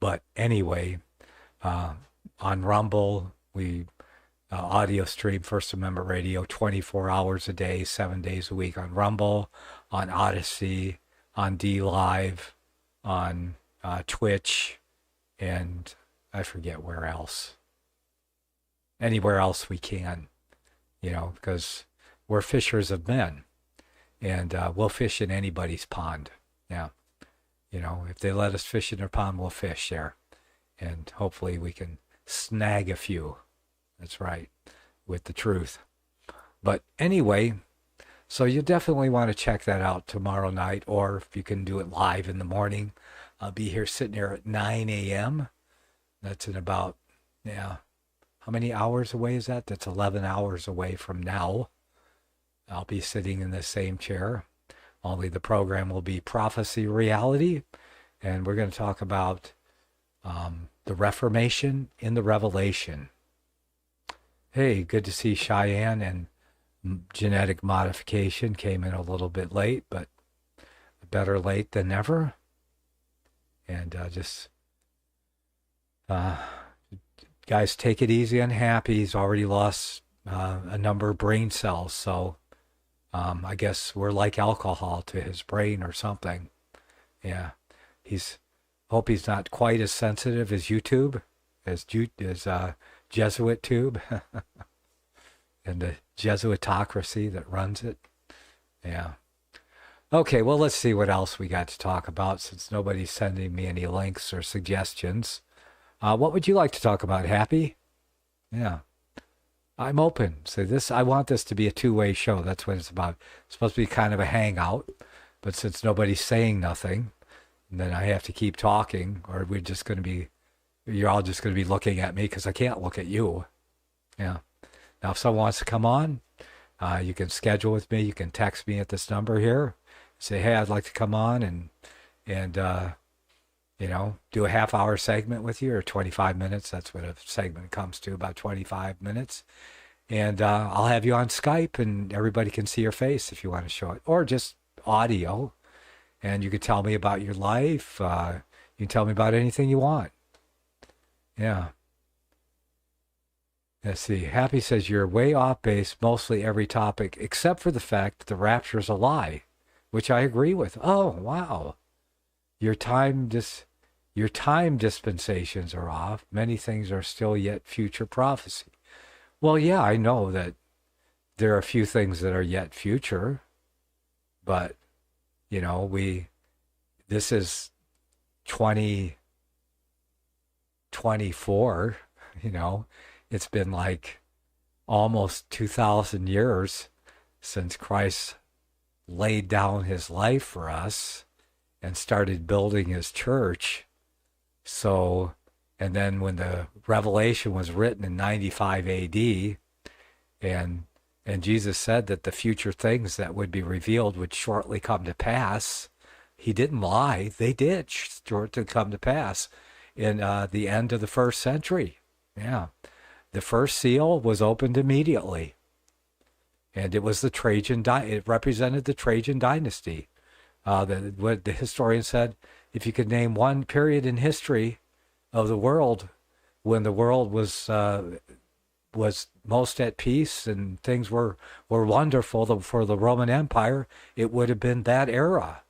G: but anyway, on Rumble, we audio stream First Amendment Radio 24 hours a day, 7 days a week on Rumble, on Odyssey, on D-Live, on Twitch, and I forget where else. Anywhere else we can, because we're fishers of men, and we'll fish in anybody's pond. Yeah. If they let us fish in their pond, we'll fish there. And hopefully we can snag a few. That's right, with the truth. But anyway, so you definitely want to check that out tomorrow night, or if you can do it live in the morning. I'll be here sitting here at 9 a.m. That's in about, how many hours away is that? That's 11 hours away from now. I'll be sitting in the same chair. Only the program will be Prophecy Reality, and we're going to talk about the Reformation in the Revelation. Hey, good to see Cheyenne, and genetic modification came in a little bit late, but better late than never. And guys, take it easy on Happy. He's already lost a number of brain cells, so I guess we're like alcohol to his brain or something. Yeah, hope he's not quite as sensitive as YouTube, as Jesuit Tube, and the Jesuitocracy that runs it. Yeah. Okay, well, let's see what else we got to talk about, since nobody's sending me any links or suggestions. What would you like to talk about, Happy? Yeah. I'm open. So I want this to be a two-way show. That's what it's about. It's supposed to be kind of a hangout, but since nobody's saying nothing, then I have to keep talking, or you're all just going to be looking at me because I can't look at you. Yeah. Now, if someone wants to come on, you can schedule with me. You can text me at this number here. Say, hey, I'd like to come on and do a half-hour segment with you, or 25 minutes. That's what a segment comes to, about 25 minutes. And I'll have you on Skype, and everybody can see your face if you want to show it, or just audio. And you can tell me about your life. You can tell me about anything you want. Yeah. Let's see. Happy says you're way off base mostly every topic, except for the fact that the rapture is a lie, which I agree with. Oh, wow. Your time dispensations are off. Many things are still yet future prophecy. Well, yeah, I know that there are a few things that are yet future, but, this is 2024, it's been like almost 2,000 years since Christ laid down his life for us and started building his church. So, and then when the Revelation was written in 95 AD, And Jesus said that the future things that would be revealed would shortly come to pass. He didn't lie. They did shortly come to pass in the end of the first century. Yeah. The first seal was opened immediately. And it was the Trajan it represented the Trajan dynasty. What the historian said, if you could name one period in history of the world when the world was most at peace and things were wonderful for the Roman Empire, it would have been that era.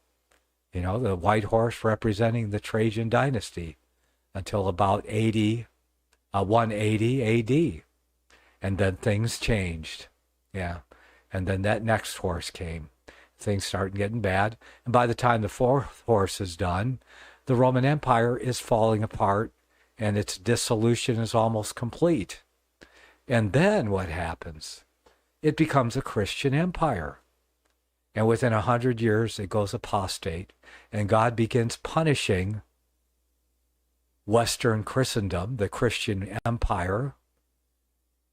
G: You know, the white horse representing the Trajan dynasty until about 180 AD. And then things changed. Yeah. And then that next horse came. Things started getting bad. And by the time the fourth horse is done, the Roman Empire is falling apart and its dissolution is almost complete. And then what happens? It becomes a Christian empire. And within 100 years, it goes apostate. And God begins punishing Western Christendom, the Christian empire,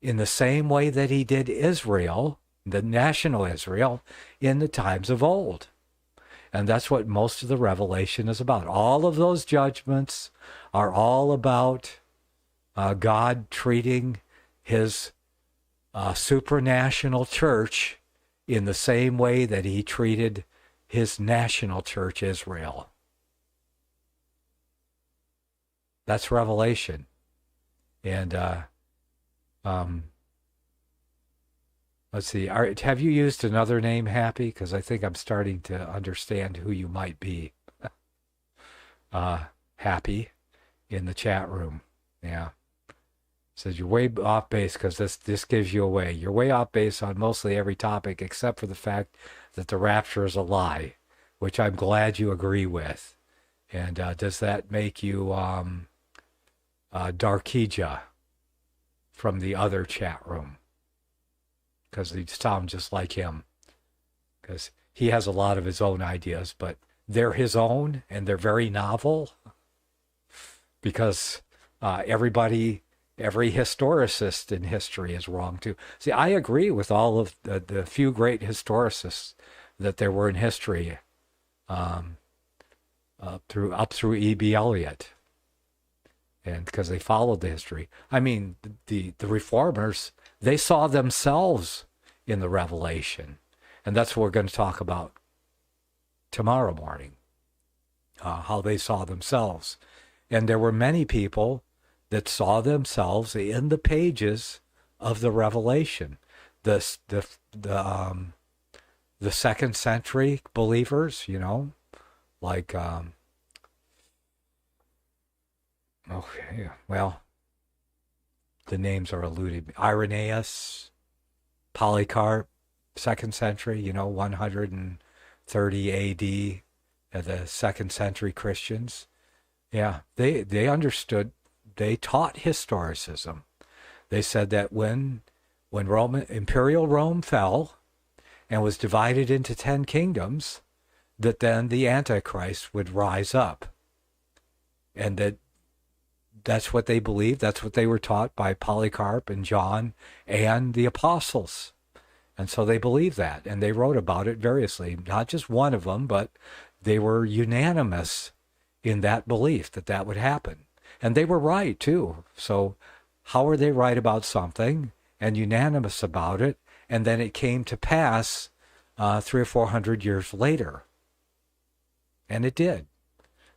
G: in the same way that he did Israel, the national Israel, in the times of old. And that's what most of the Revelation is about. All of those judgments are all about God treating his supranational church in the same way that he treated his national church, Israel. That's Revelation. And let's see. Have you used another name, Happy? Because I think I'm starting to understand who you might be. Happy in the chat room. Yeah. Says you're way off base because this gives you away. You're way off base on mostly every topic except for the fact that the rapture is a lie, which I'm glad you agree with. And does that make you Darkija from the other chat room? Because they sound just like him. Because he has a lot of his own ideas, but they're his own and they're very novel. Because every historicist in history is wrong too. See, I agree with all of the few great historicists that there were in history, up through E.B. Elliott, and because they followed the history. I mean, the reformers, they saw themselves in the Revelation, and that's what we're going to talk about tomorrow morning. How they saw themselves, and there were many people that saw themselves in the pages of the Revelation. The second century believers, you know, like okay, well, the names are eluded. Irenaeus, Polycarp, second century, you know, 130 A.D. The second century Christians. Yeah, they understood. They taught historicism. They said that when Imperial Rome fell and was divided into 10 kingdoms, that then the Antichrist would rise up. And that's what they believed. That's what they were taught by Polycarp and John and the apostles. And so they believed that. And they wrote about it variously. Not just one of them, but they were unanimous in that belief that would happen. And they were right, too. So how are they right about something and unanimous about it, and then it came to pass 300 or 400 years later? And it did,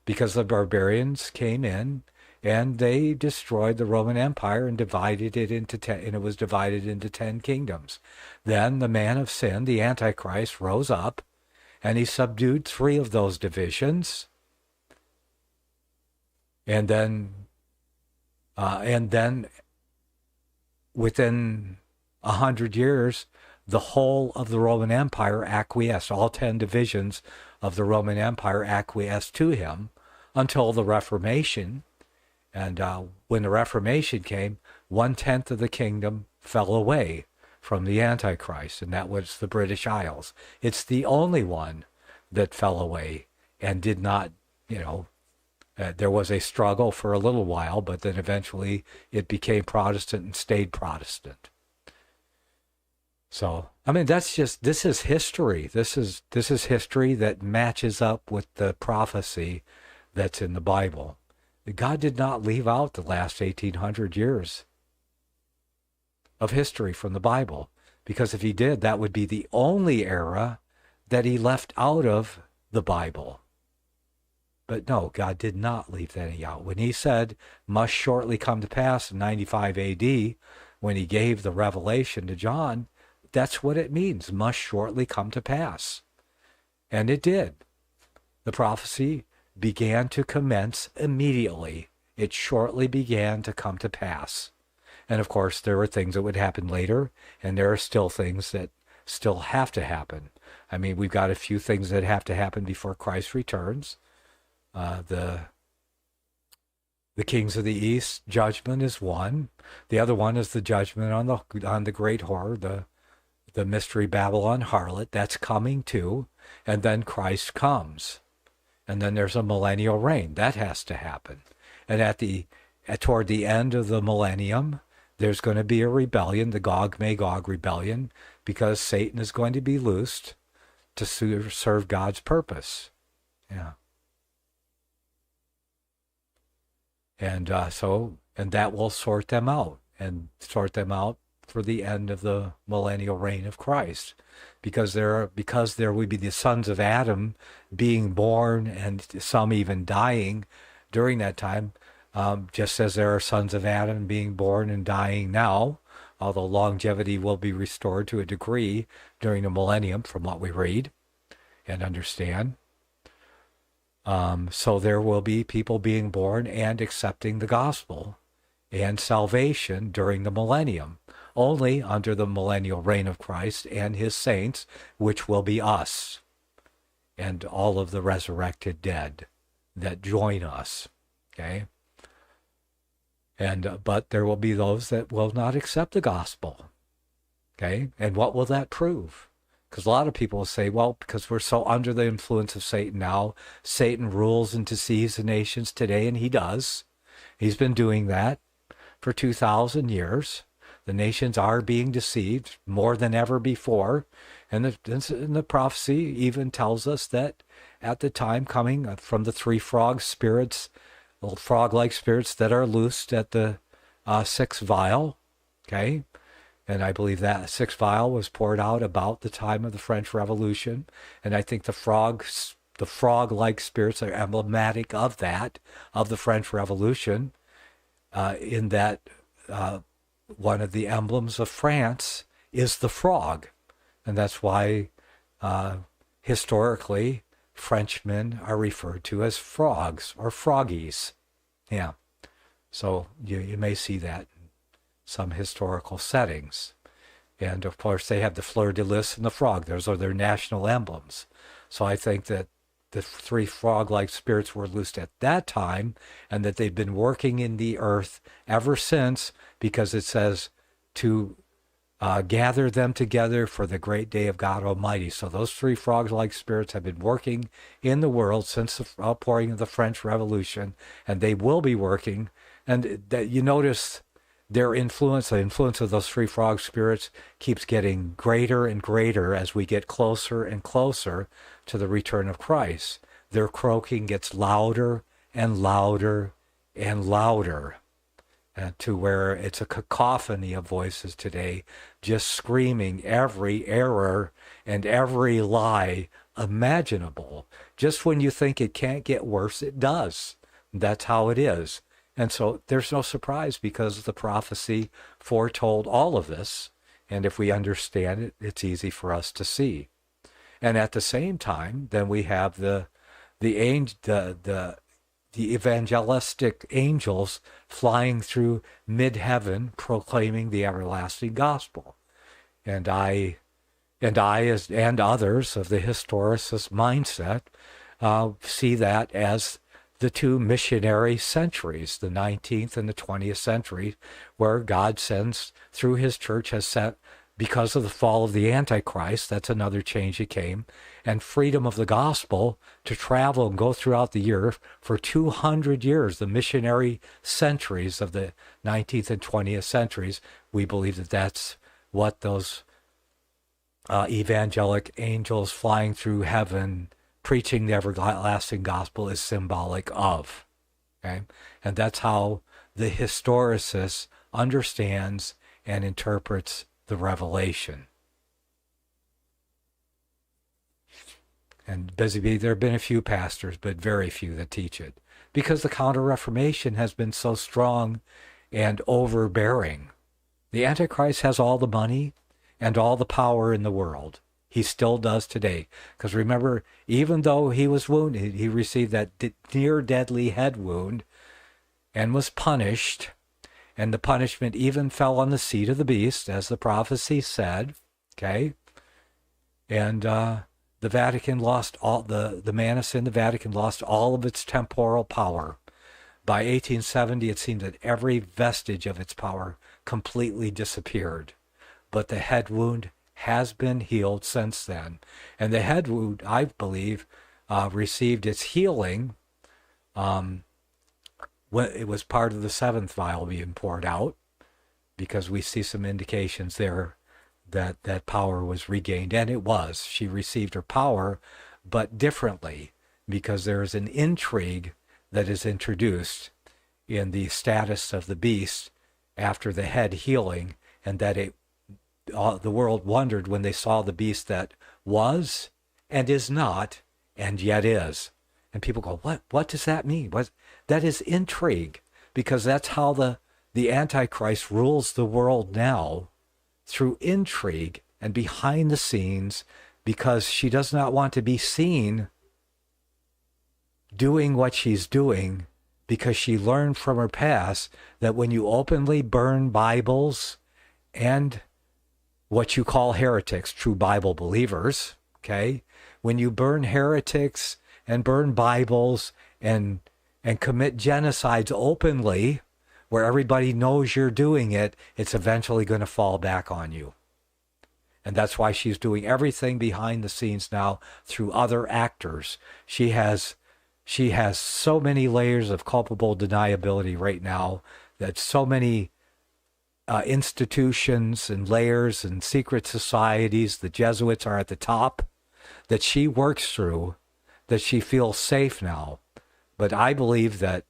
G: because the barbarians came in, and they destroyed the Roman Empire and divided it into 10, and it was divided into 10 kingdoms. Then the man of sin, the Antichrist, rose up, and he subdued 3 of those divisions. And then within 100 years, the whole of the Roman Empire acquiesced. All 10 divisions of the Roman Empire acquiesced to him until the Reformation. And when the Reformation came, 1/10 of the kingdom fell away from the Antichrist, and that was the British Isles. It's the only one that fell away and did not, there was a struggle for a little while, but then eventually it became Protestant and stayed Protestant. So, I mean, this is history. This is history that matches up with the prophecy that's in the Bible. God did not leave out the last 1,800 years of history from the Bible, because if he did, that would be the only era that he left out of the Bible. But no, God did not leave any out. When he said, must shortly come to pass in 95 AD, when he gave the revelation to John, that's what it means, must shortly come to pass. And it did. The prophecy began to commence immediately. It shortly began to come to pass. And of course, there were things that would happen later, and there are still things that still have to happen. I mean, we've got a few things that have to happen before Christ returns. The kings of the east judgment is one. The other one is the judgment on the great whore, the mystery Babylon harlot. That's coming too. And then Christ comes. And then there's a millennial reign. That has to happen. And toward the end of the millennium, there's going to be a rebellion, the Gog-Magog rebellion, because Satan is going to be loosed to serve God's purpose. Yeah. And that will sort them out for the end of the millennial reign of Christ, because there will be the sons of Adam being born and some even dying during that time, just as there are sons of Adam being born and dying now, although longevity will be restored to a degree during the millennium from what we read and understand. So there will be people being born and accepting the gospel and salvation during the millennium, only under the millennial reign of Christ and his saints, which will be us and all of the resurrected dead that join us. Okay? But there will be those that will not accept the gospel. Okay? And what will that prove? Because a lot of people will say, well, because we're so under the influence of Satan now, Satan rules and deceives the nations today, and he does. He's been doing that for 2,000 years. The nations are being deceived more than ever before. And the prophecy even tells us that at the time coming from the three frog spirits, little frog-like spirits that are loosed at the sixth vial, okay? And I believe that sixth vial was poured out about the time of the French Revolution. And I think the frog-like spirits are emblematic of that, of the French Revolution, in that one of the emblems of France is the frog. And that's why historically Frenchmen are referred to as frogs or froggies. Yeah. So you may see that some historical settings. And of course they have the fleur-de-lis and the frog. Those are their national emblems. So I think that the three frog-like spirits were loosed at that time, and that they've been working in the earth ever since, because it says to gather them together for the great day of God Almighty. So those three frog-like spirits have been working in the world since the outpouring of the French Revolution, and they will be working. And that you notice their influence, the influence of those three frog spirits, keeps getting greater and greater as we get closer and closer to the return of Christ. Their croaking gets louder and louder and louder, to where it's a cacophony of voices today, just screaming every error and every lie imaginable. Just when you think it can't get worse, it does. That's how it is. And so there's no surprise, because the prophecy foretold all of this. And if we understand it, it's easy for us to see. And at the same time, then we have the evangelistic angels flying through mid-heaven proclaiming the everlasting gospel. And I and others of the historicist mindset see that as the two missionary centuries, the 19th and the 20th century, where God sends through his church, has sent, because of the fall of the Antichrist, that's another change that came, and freedom of the gospel to travel and go throughout the year for 200 years, the missionary centuries of the 19th and 20th centuries. We believe that that's what those
H: evangelic angels flying through heaven, preaching the everlasting gospel is symbolic of. Okay? And that's how the historicist understands and interprets the revelation. And Busy Bee, there have been a few pastors, but very few that teach it. Because the Counter-Reformation has been so strong and overbearing. The Antichrist has all the money and all the power in the world. He still does today. Because remember, even though he was wounded, he received that near-deadly head wound and was punished. And the punishment even fell on the seat of the beast, as the prophecy said. Okay? And the Vatican lost all, the man of sin, the Vatican lost all of its temporal power. By 1870, it seemed that every vestige of its power completely disappeared. But the head wound has been healed since then. And the head wound, I believe, received its healing when it was part of the seventh vial being poured out, because we see some indications there that that power was regained. And it was. She received her power, but differently, because there is an intrigue that is introduced in the status of the beast after the head healing, and that the world wondered when they saw the beast that was and is not and yet is. And people go, what does that mean? That is intrigue, because that's how the Antichrist rules the world now, through intrigue and behind the scenes, because she does not want to be seen doing what she's doing, because she learned from her past that when you openly burn Bibles and what you call heretics, true Bible believers, okay, when you burn heretics and burn Bibles and commit genocides openly, where everybody knows you're doing it, it's eventually going to fall back on you. And that's why she's doing everything behind the scenes now through other actors. She has so many layers of culpable deniability right now, that so many institutions and layers and secret societies, the Jesuits are at the top, that she works through, that she feels safe now. But I believe that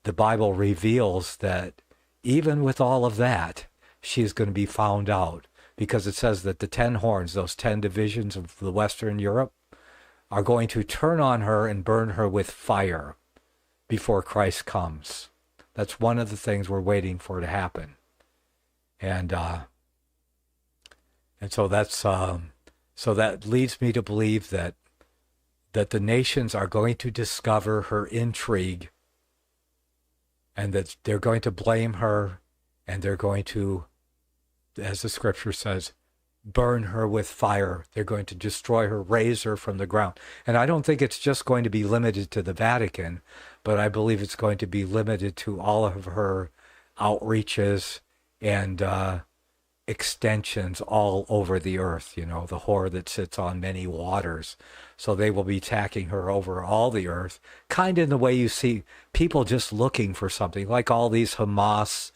H: the Bible reveals that even with all of that, she's going to be found out, because it says that the 10 horns, those 10 divisions of the Western Europe, are going to turn on her and burn her with fire before Christ comes. That's one of the things we're waiting for to happen. And so that's so that leads me to believe that the nations are going to discover her intrigue, and that they're going to blame her, and they're going to, as the scripture says, burn her with fire. They're going to destroy her, raise her from the ground. And I don't think it's just going to be limited to the Vatican, but I believe it's going to be limited to all of her outreaches and extensions all over the earth, the whore that sits on many waters. So they will be attacking her over all the earth, kind of in the way you see people just looking for something, like all these Hamas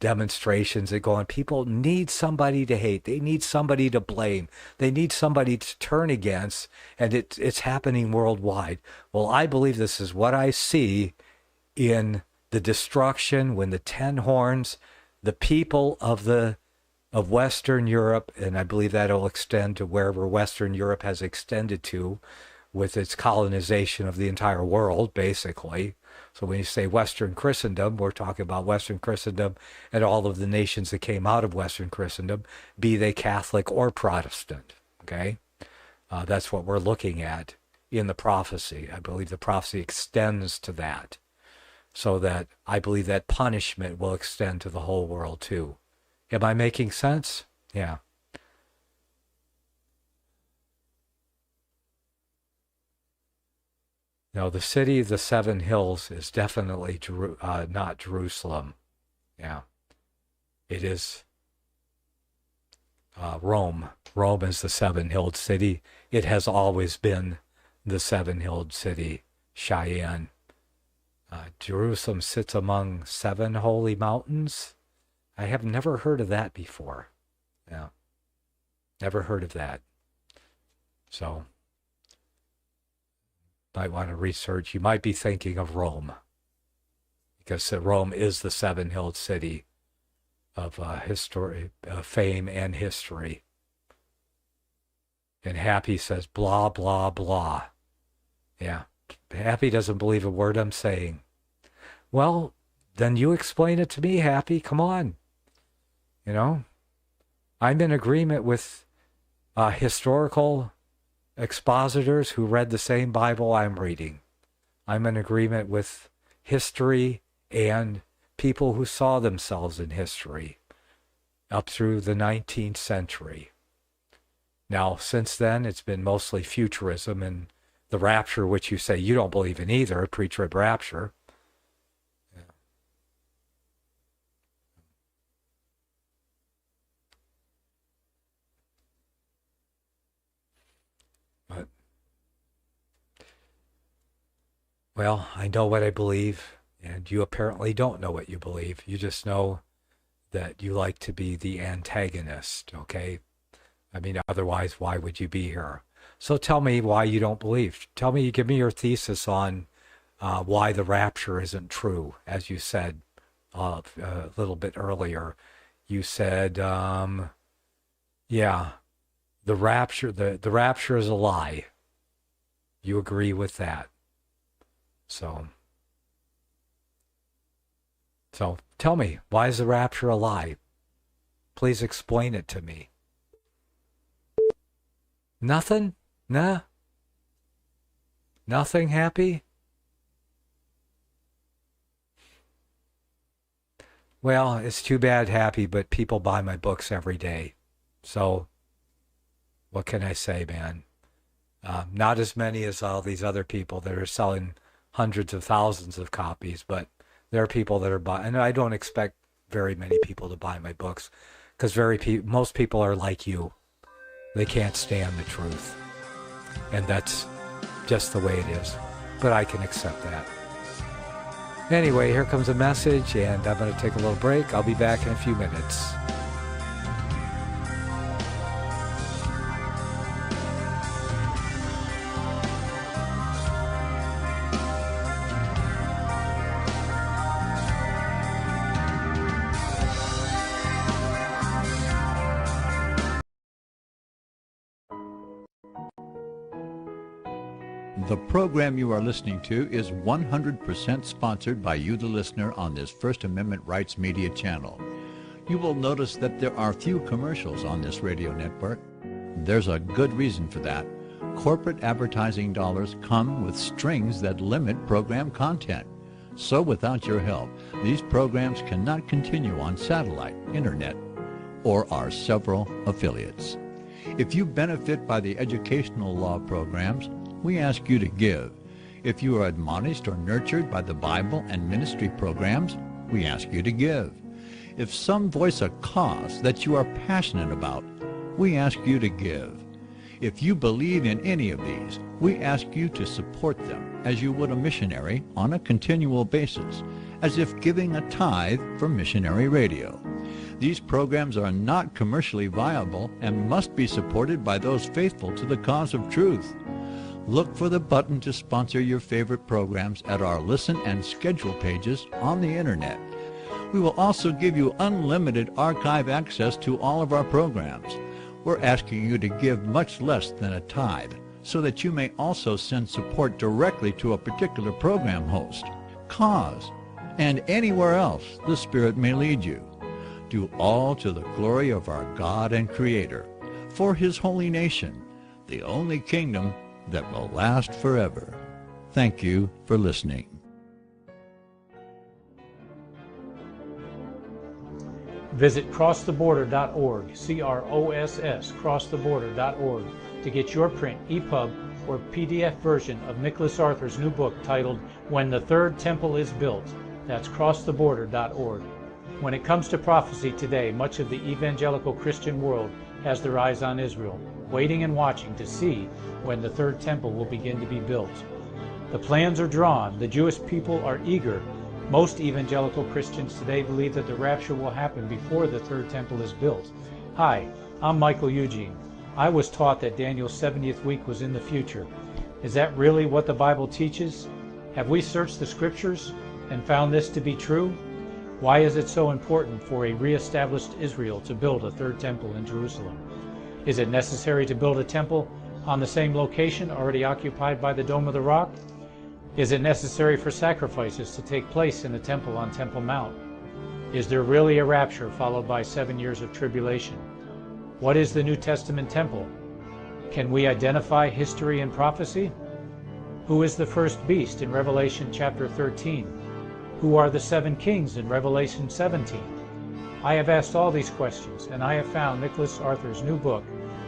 H: demonstrations that go on. People need somebody to hate. They need somebody to blame. They need somebody to turn against, and it's happening worldwide. Well, I believe this is what I see in the destruction when the 10 horns, the people of Western Europe, and I believe that will extend to wherever Western Europe has extended to with its colonization of the entire world, basically. So when you say Western Christendom, we're talking about Western Christendom and all of the nations that came out of Western Christendom, be they Catholic or Protestant, okay? That's what we're looking at in the prophecy. I believe the prophecy extends to that, so that I believe that punishment will extend to the whole world too. Am I making sense? Yeah. No, the city of the seven hills is definitely not Jerusalem. Yeah. It is Rome. Rome is the seven-hilled city. It has always been the seven-hilled city, Cheyenne. Jerusalem sits among 7 holy mountains. I have never heard of that before. Yeah.
G: Never heard of that. So, might want to research. You might be thinking of Rome, because Rome is the seven-hilled city of history, fame and history. And Happy says, blah, blah, blah. Yeah, Happy doesn't believe a word I'm saying. Well, then you explain it to me, Happy. Come on. You know, I'm in agreement with historical expositors who read the same Bible I'm reading. I'm in agreement with history and people who saw themselves in history up through the 19th century. Now, since then, it's been mostly futurism and the rapture, which you say you don't believe in either, pre-trib rapture. Yeah. But, well, I know what I believe, and you apparently don't know what you believe. You just know that you like to be the antagonist, okay? I mean, otherwise, why would you be here? So tell me why you don't believe. Give me your thesis on why the rapture isn't true, as you said a little bit earlier. You said, the rapture is a lie. You agree with that. So tell me, why is the rapture a lie? Please explain it to me. Nothing? Nah? Nothing, Happy? Well, it's too bad, Happy, but people buy my books every day. So, what can I say, man? Not as many as all these other people that are selling hundreds of thousands of copies, but there are people that are buying, and I don't expect very many people to buy my books, because most people are like you. They can't stand the truth. And that's just the way it is. But I can accept that. Anyway, here comes a message, and I'm going to take a little break. I'll be back in a few minutes.
I: The program you are listening to is 100% sponsored by you, the listener, on this First Amendment Rights Media channel. You will notice that there are few commercials on this radio network. There's a good reason for that. Corporate advertising dollars come with strings that limit program content. So without your help, these programs cannot continue on satellite, internet, or our several affiliates. If you benefit by the educational law programs, we ask you to give. If you are admonished or nurtured by the Bible and ministry programs, we ask you to give. If some voice a cause that you are passionate about, we ask you to give. If you believe in any of these, we ask you to support them as you would a missionary on a continual basis, as if giving a tithe for missionary radio. These programs are not commercially viable and must be supported by those faithful to the cause of truth. Look for the button to sponsor your favorite programs at our listen and schedule pages on the internet. We will also give you unlimited archive access to all of our programs. We're asking you to give much less than a tithe so that you may also send support directly to a particular program host, cause, and anywhere else the Spirit may lead you. Do all to the glory of our God and Creator, for His holy nation, the only kingdom that will last forever. Thank you for listening.
M: Visit crosstheborder.org, C-R-O-S-S, crosstheborder.org, to get your print, EPUB, or PDF version of Nicholas Arthur's new book titled When the Third Temple is Built. That's crosstheborder.org. When it comes to prophecy today, much of the evangelical Christian world has their eyes on Israel, waiting and watching to see when the third temple will begin to be built. The plans are drawn. The Jewish people are eager. Most evangelical Christians today believe that the rapture will happen before the third temple is built. Hi, I'm Michael Eugene. I was taught that Daniel's 70th week was in the future. Is that really what the Bible teaches? Have we searched the scriptures and found this to be true? Why is it so important for a re-established Israel to build a third temple in Jerusalem? Is it necessary to build a temple on the same location already occupied by the Dome of the Rock? Is it necessary for sacrifices to take place in the temple on Temple Mount? Is there really a rapture followed by 7 years of tribulation? What is the New Testament temple? Can we identify history and prophecy? Who is the first beast in Revelation chapter 13? Who are the 7 kings in Revelation 17? I have asked all these questions, and I have found Nicholas Arthur's new book,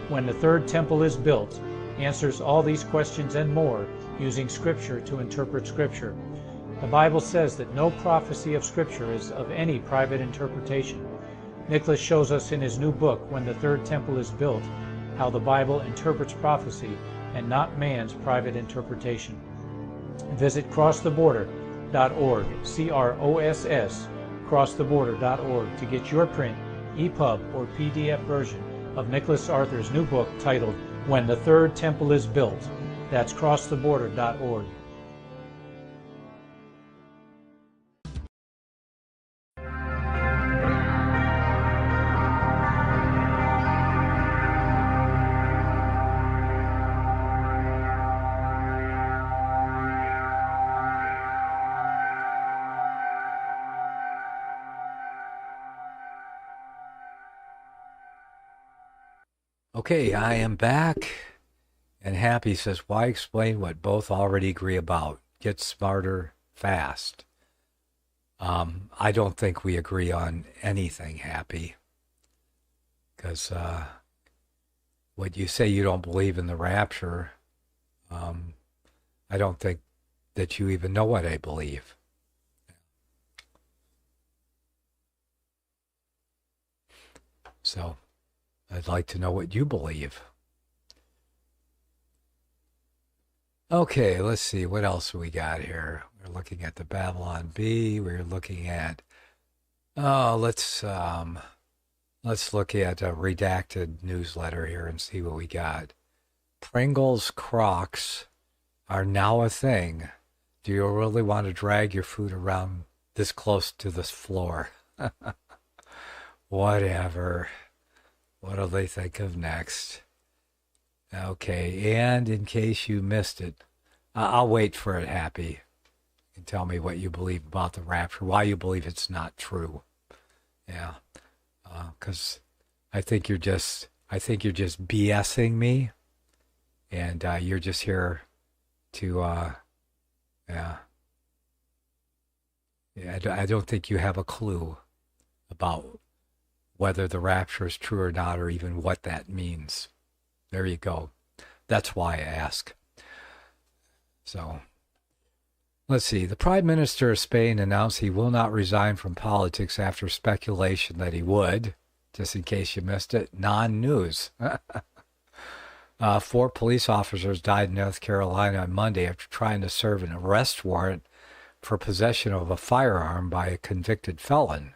M: When the Third Temple is Built, answers all these questions and more using Scripture to interpret Scripture. The Bible says that no prophecy of Scripture is of any private interpretation. Nicholas shows us in his new book, When the Third Temple is Built, how the Bible interprets prophecy and not man's private interpretation. Visit crosstheborder.org, CROSS, crosstheborder.org, to get your print, EPUB, or PDF version of Nicholas Arthur's new book titled When the Third Temple is Built. That's crosstheborder.org.
G: Okay, I am back, and Happy says, why explain what both already agree about? Get smarter fast. I don't think we agree on anything, Happy, because what you say you don't believe in the rapture, I don't think that you even know what I believe. So I'd like to know what you believe. Okay, let's see. What else we got here? We're looking at the Babylon Bee. We're looking at... let's look at a redacted newsletter here and see what we got. Pringles Crocs are now a thing. Do you really want to drag your food around this close to the floor? Whatever. What'll they think of next? Okay, and in case you missed it, I'll wait for it, Happy. You can tell me what you believe about the rapture, why you believe it's not true. Yeah, because I think you're just BSing me, and you're just here to, I don't think you have a clue about whether the rapture is true or not, or even what that means. There you go. That's why I ask. So, let's see. The Prime Minister of Spain announced he will not resign from politics after speculation that he would. Just in case you missed it, non-news. 4 police officers died in North Carolina on Monday after trying to serve an arrest warrant for possession of a firearm by a convicted felon.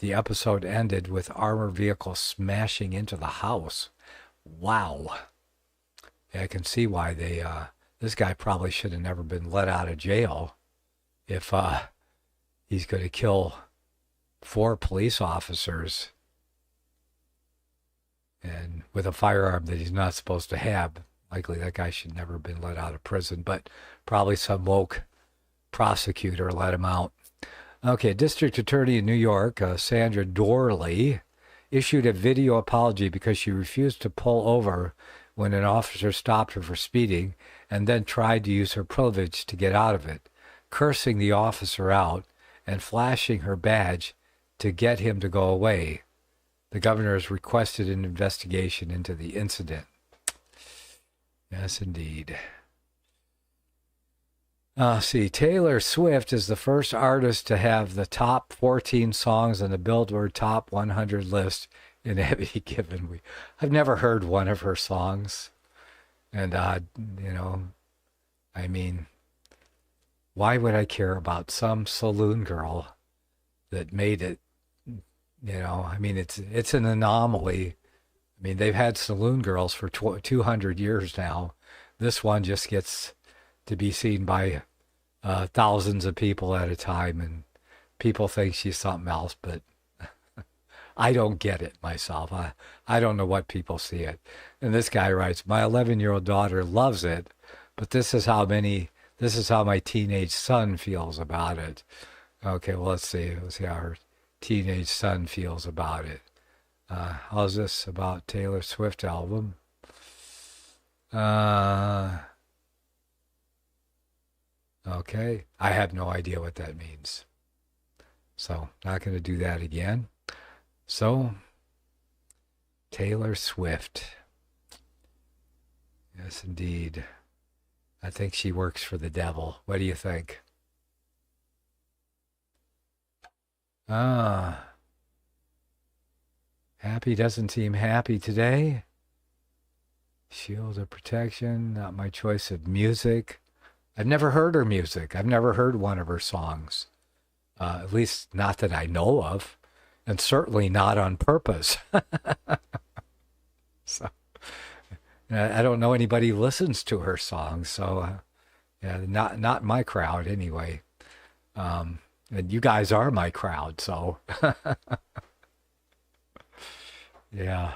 G: The episode ended with armored vehicles smashing into the house. Wow. Yeah, I can see why this guy probably should have never been let out of jail if he's going to kill 4 police officers and with a firearm that he's not supposed to have. Likely that guy should never have been let out of prison, but probably some woke prosecutor let him out. Okay, District Attorney in New York, Sandra Dorley, issued a video apology because she refused to pull over when an officer stopped her for speeding and then tried to use her privilege to get out of it, cursing the officer out and flashing her badge to get him to go away. The governor has requested an investigation into the incident. Yes, indeed. See, Taylor Swift is the first artist to have the top 14 songs on the Billboard Top 100 list in any given week. I've never heard one of her songs. And, I mean, why would I care about some saloon girl that made it? I mean, it's an anomaly. I mean, they've had saloon girls for 200 years now. This one just gets to be seen by thousands of people at a time, and people think she's something else, but I don't get it myself. I don't know what people see it. And this guy writes, my 11-year-old daughter loves it, but this is how my teenage son feels about it. Okay, well, let's see how her teenage son feels about it. How's this about Taylor Swift album? Okay, I have no idea what that means. So, not going to do that again. So, Taylor Swift. Yes, indeed. I think she works for the devil. What do you think? Happy doesn't seem happy today. Shield of protection, not my choice of music. I've never heard her music. I've never heard one of her songs. At least not that I know of. And certainly not on purpose. So, I don't know anybody who listens to her songs. So, yeah, not my crowd anyway. And you guys are my crowd, so... Yeah.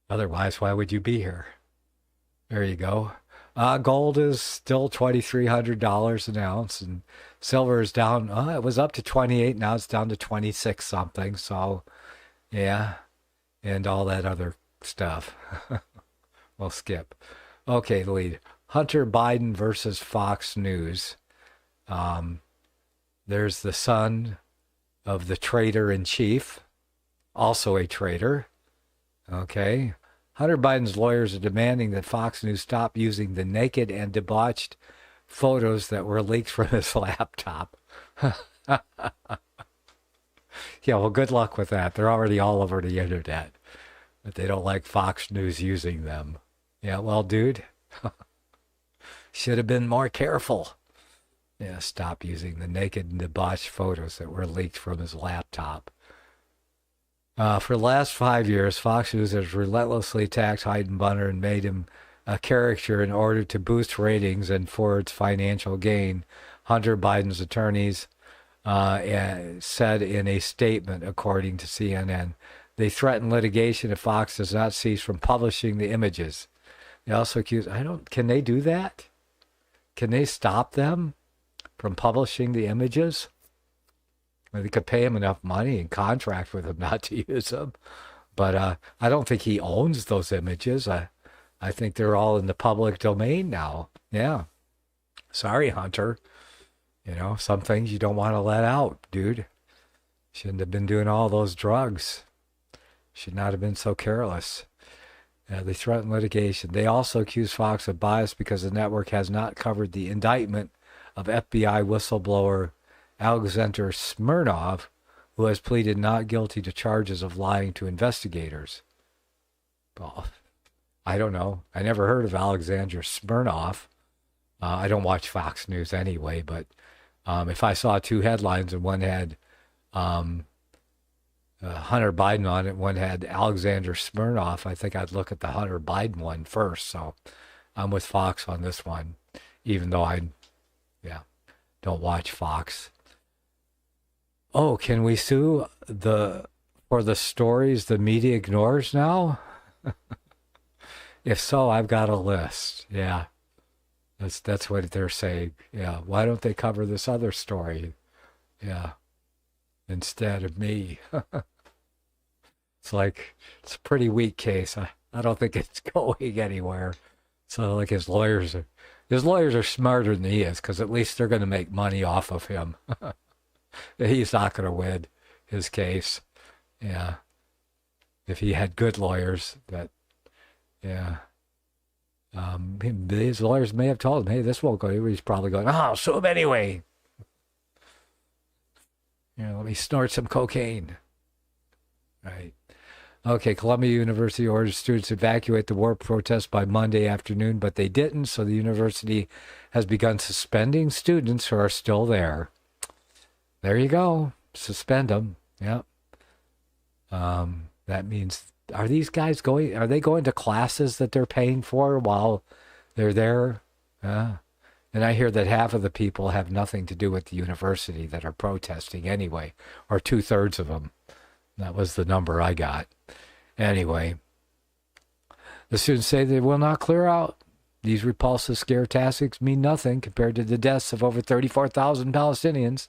G: Otherwise, why would you be here? There you go. Gold is still $2,300 an ounce, and silver is down. It was up to 28, now it's down to 26 something. So, yeah, and all that other stuff. We'll skip. Okay, the lead. Hunter Biden versus Fox News. There's the son of the traitor-in-chief, also a traitor. Okay. Hunter Biden's lawyers are demanding that Fox News stop using the naked and debauched photos that were leaked from his laptop. Yeah, well, good luck with that. They're already all over the internet. But they don't like Fox News using them. Yeah, well, dude, should have been more careful. Yeah, stop using the naked and debauched photos that were leaked from his laptop. For the last 5 years, Fox News has relentlessly attacked Heidenbunner and made him a caricature in order to boost ratings and for its financial gain, Hunter Biden's attorneys said in a statement, according to CNN. They threaten litigation if Fox does not cease from publishing the images. They also accuse, can they do that? Can they stop them from publishing the images? They could pay him enough money and contract with him not to use them. But I don't think he owns those images. I think they're all in the public domain now. Yeah. Sorry, Hunter. You know, some things you don't want to let out, dude. Shouldn't have been doing all those drugs. Should not have been so careless. They threaten litigation. They also accuse Fox of bias because the network has not covered the indictment of FBI whistleblower Alexander Smirnov, who has pleaded not guilty to charges of lying to investigators. Well, I don't know. I never heard of Alexander Smirnov. I don't watch Fox News anyway, but if I saw two headlines and one had Hunter Biden on it, one had Alexander Smirnov, I think I'd look at the Hunter Biden one first. So I'm with Fox on this one, even though I don't watch Fox. Oh, can we sue for the stories the media ignores now? If so, I've got a list. Yeah. That's what they're saying. Yeah. Why don't they cover this other story? Yeah. Instead of me. It's a pretty weak case. I don't think it's going anywhere. So like his lawyers are smarter than he is, because at least they're going to make money off of him. He's not going to win his case. Yeah. If he had good lawyers his lawyers may have told him, hey, this won't go anywhere. He's probably going, sue him anyway. Let me snort some cocaine. Right. Okay, Columbia University orders students to evacuate the war protest by Monday afternoon, but they didn't, so the university has begun suspending students who are still there. There you go. Suspend them. Yep. That means are these guys going to classes that they're paying for while they're there? And I hear that half of the people have nothing to do with the university that are protesting anyway, or 2/3 of them. That was the number I got. Anyway, the students say they will not clear out. These repulsive scare tactics mean nothing compared to the deaths of over 34,000 Palestinians.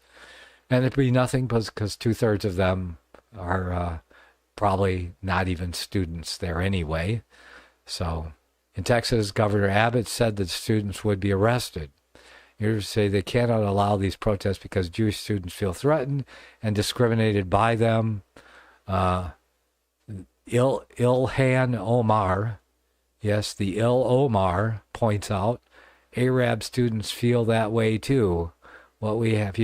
G: And it'd be nothing because 2/3 of them are probably not even students there anyway. So in Texas, Governor Abbott said that students would be arrested. You say they cannot allow these protests because Jewish students feel threatened and discriminated by them. Ilhan Omar, yes, the Omar points out, Arab students feel that way too. What we have,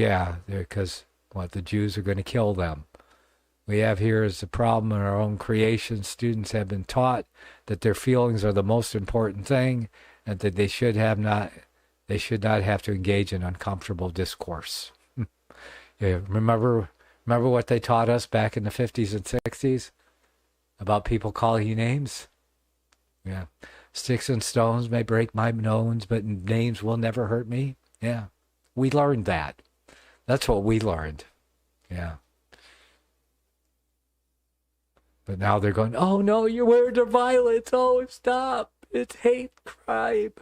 G: because the Jews are going to kill them. We have here is the problem in our own creation. Students have been taught that their feelings are the most important thing, and that they should not have to engage in uncomfortable discourse. Remember what they taught us back in the 50s and 60s about people calling you names? Yeah. Sticks and stones may break my bones, but names will never hurt me. Yeah. We learned that. That's what we learned. Yeah. But now they're going, oh no, you're wearing the violence. Oh, stop. It's hate crime.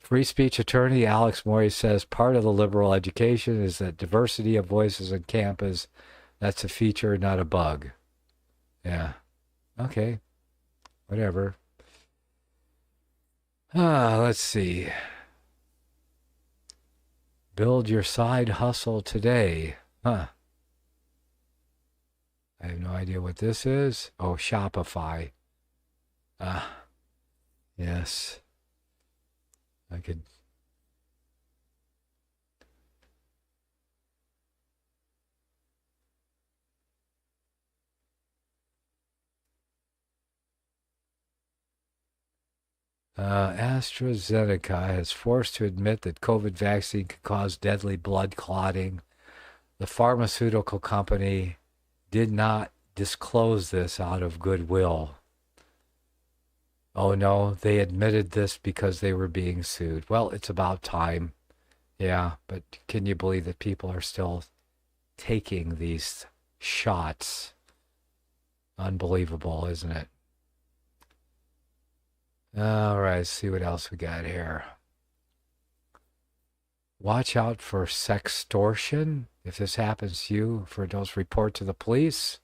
G: Free speech attorney Alex Morey says part of the liberal education is that diversity of voices on campus, that's a feature, not a bug. Yeah. Okay. Whatever. Let's see. Build your side hustle today. I have no idea what this is. Oh, Shopify. Yes. I could. AstraZeneca is forced to admit that COVID vaccine could cause deadly blood clotting. The pharmaceutical company did not disclose this out of goodwill. Oh no, they admitted this because they were being sued. Well, it's about time. Yeah, but can you believe that people are still taking these shots? Unbelievable, isn't it? All right, let's see what else we got here. Watch out for sextortion. If this happens to you, for those report to the police.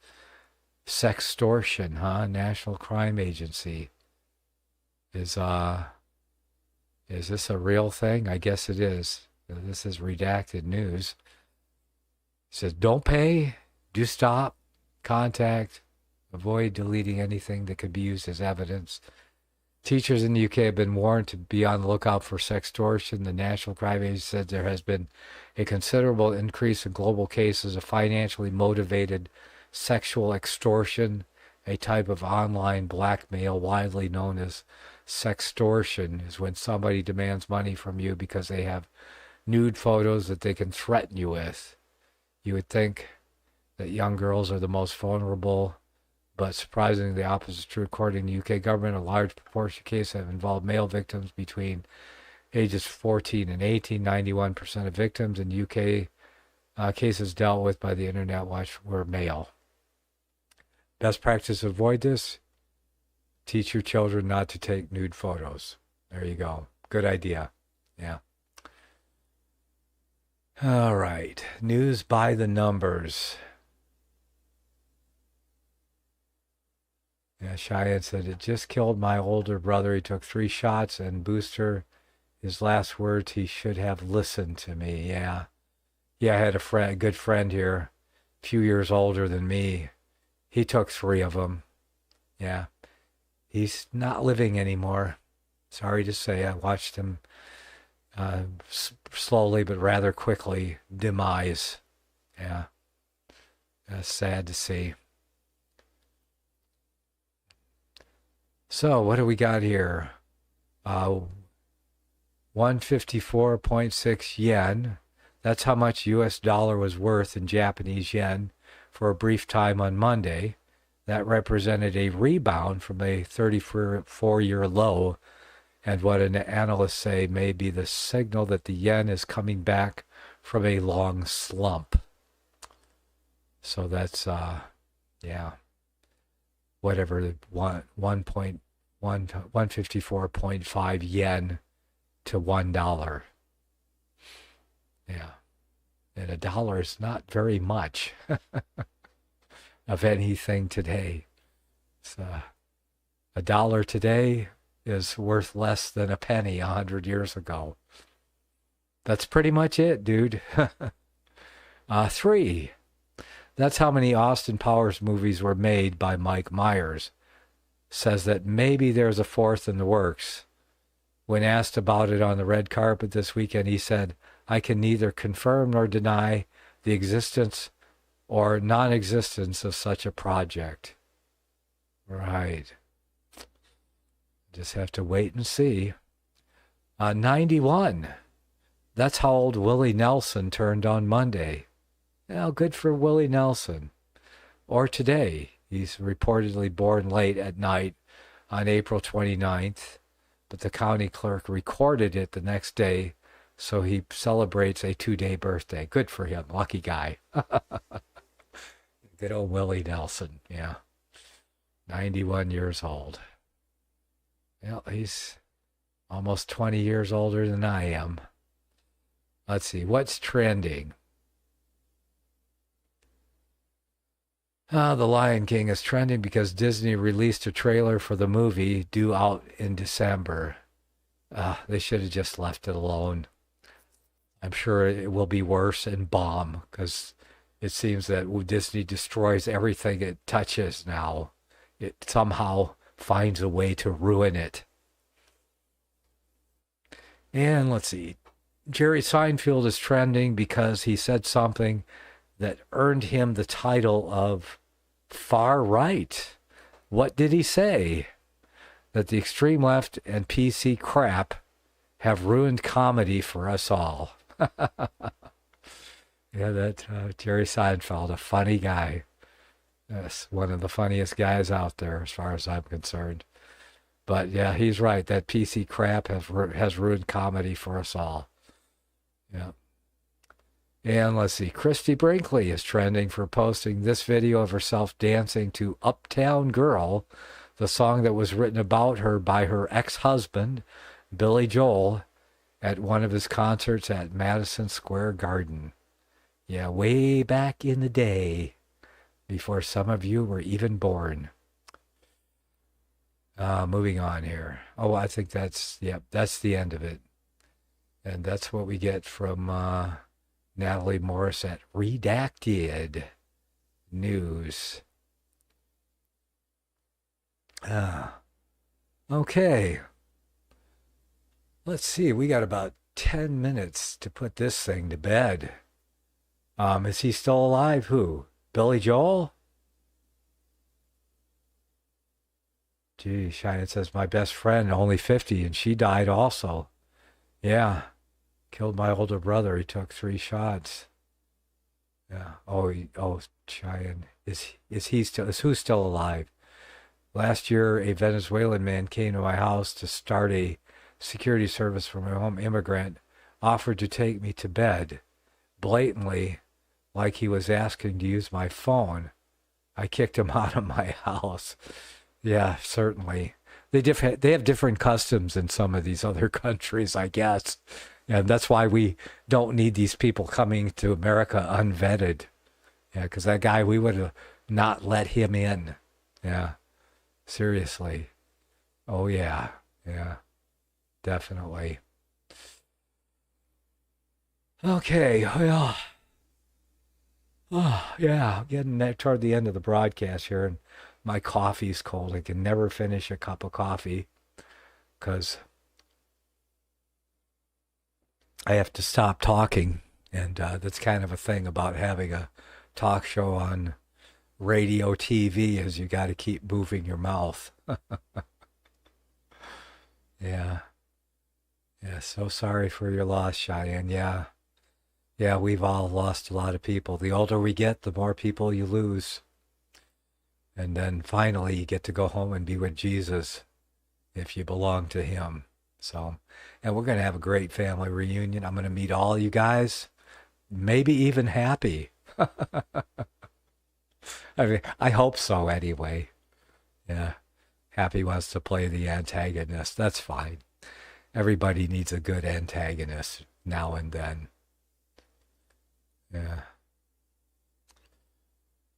G: Sextortion, huh? National Crime Agency. Is this a real thing? I guess it is. This is redacted news. It says, don't pay, do stop, contact, avoid deleting anything that could be used as evidence. Teachers in the UK have been warned to be on the lookout for sextortion. The National Crime Agency said there has been a considerable increase in global cases of financially motivated sexual extortion, a type of online blackmail widely known as sextortion, is when somebody demands money from you because they have nude photos that they can threaten you with. You would think that young girls are the most vulnerable, but surprisingly the opposite is true. According to the UK government, a large proportion of cases have involved male victims between ages 14 and 18. 91% of victims in UK cases dealt with by the Internet Watch were male. Best practice to avoid this: teach your children not to take nude photos. There you go. Good idea. Yeah. All right. News by the numbers. Yeah, Cheyenne said, it just killed my older brother. He took 3 shots and booster. His last words, he should have listened to me. Yeah. Yeah, I had a good friend here, a few years older than me. He took 3 of them. Yeah. He's not living anymore. Sorry to say. I watched him slowly but rather quickly demise. Yeah. That's sad to see. So what do we got here? 154.6 yen. That's how much US dollar was worth in Japanese yen. for a brief time on Monday. That represented a rebound from a 34-year low, and what an analysts say may be the signal that the yen is coming back from a long slump. So that's, whatever, 154.5 yen to $1. Yeah. And $1 is not very much of anything today. So $1 today is worth less than a penny 100 years ago. That's pretty much it, dude. 3. That's how many Austin Powers movies were made by Mike Myers. Says that maybe there's a 4th in the works. When asked about it on the red carpet this weekend, he said, I can neither confirm nor deny the existence or non-existence of such a project. Right. Just have to wait and see. 91. That's how old Willie Nelson turned on Monday. Well, good for Willie Nelson. Or today. He's reportedly born late at night on April 29th, but the county clerk recorded it the next day, so he celebrates a 2-day birthday. Good for him. Lucky guy. Good old Willie Nelson, yeah. 91 years old. Well, he's almost 20 years older than I am. Let's see, what's trending? The Lion King is trending because Disney released a trailer for the movie due out in December. They should have just left it alone. I'm sure it will be worse and bomb because it seems that Disney destroys everything it touches now. It somehow finds a way to ruin it. And let's see. Jerry Seinfeld is trending because he said something that earned him the title of far right. What did he say? That the extreme left and PC crap have ruined comedy for us all. Yeah, that Jerry Seinfeld, a funny guy. Yes, one of the funniest guys out there as far as I'm concerned. But yeah, he's right. That PC crap has ruined comedy for us all. Yeah. And let's see, Christy Brinkley is trending for posting this video of herself dancing to Uptown Girl, the song that was written about her by her ex-husband, Billy Joel, at one of his concerts at Madison Square Garden. Yeah, way back in the day, before some of you were even born. Moving on here. Oh, I think that's the end of it. And that's what we get from Natalie Morris at Redacted News. Okay. Let's see. We got about 10 minutes to put this thing to bed. Is he still alive? Who? Billy Joel? Gee, Cheyenne says, my best friend, only 50, and she died also. Yeah. Killed my older brother. He took 3 shots. Yeah. Oh, Cheyenne. Is who still alive? Last year, a Venezuelan man came to my house to start a security service for my home immigrant, offered to take me to bed, blatantly, like he was asking to use my phone. I kicked him out of my house. Yeah, certainly. They have different customs in some of these other countries, I guess. And that's why we don't need these people coming to America unvetted. Yeah, because that guy, we would have not let him in. Yeah, seriously. Oh, yeah. Yeah, definitely. Okay, well. Oh, yeah, getting toward the end of the broadcast here, and my coffee's cold. I can never finish a cup of coffee because I have to stop talking, and that's kind of a thing about having a talk show on radio TV is you got to keep moving your mouth. Yeah. Yeah, so sorry for your loss, Cheyenne. Yeah. Yeah, we've all lost a lot of people. The older we get, the more people you lose. And then finally you get to go home and be with Jesus if you belong to him. So, and we're going to have a great family reunion. I'm going to meet all you guys, maybe even Happy. I mean, I hope so anyway. Yeah. Happy wants to play the antagonist. That's fine. Everybody needs a good antagonist now and then. Yeah.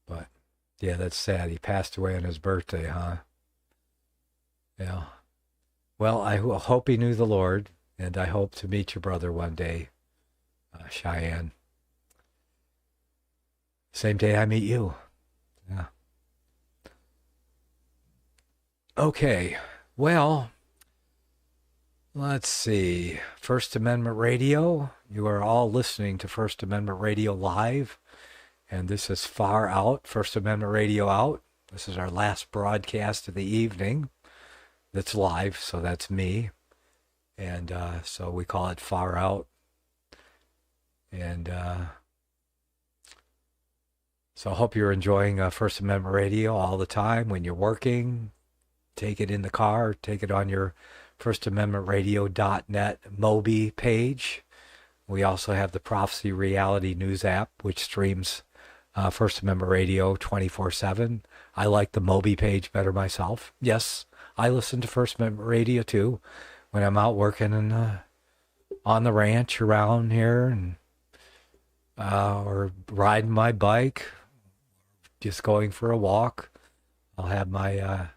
G: But, yeah, that's sad. He passed away on his birthday, huh? Yeah. Well, I hope he knew the Lord, and I hope to meet your brother one day, Cheyenne. Same day I meet you. Yeah. Okay. Well, let's see. First Amendment Radio. You are all listening to First Amendment Radio Live. And this is Far Out, First Amendment Radio Out. This is our last broadcast of the evening. That's live, so that's me. And so we call it Far Out. And so I hope you're enjoying First Amendment Radio all the time when you're working. Take it in the car. Take it on your FirstAmendmentRadio.net Moby page. We also have the Prophecy Reality News app, which streams First Amendment Radio 24/7. I like the Moby page better myself. Yes, I listen to First Amendment Radio too when I'm out working on the ranch around here, and or riding my bike, just going for a walk. I'll have my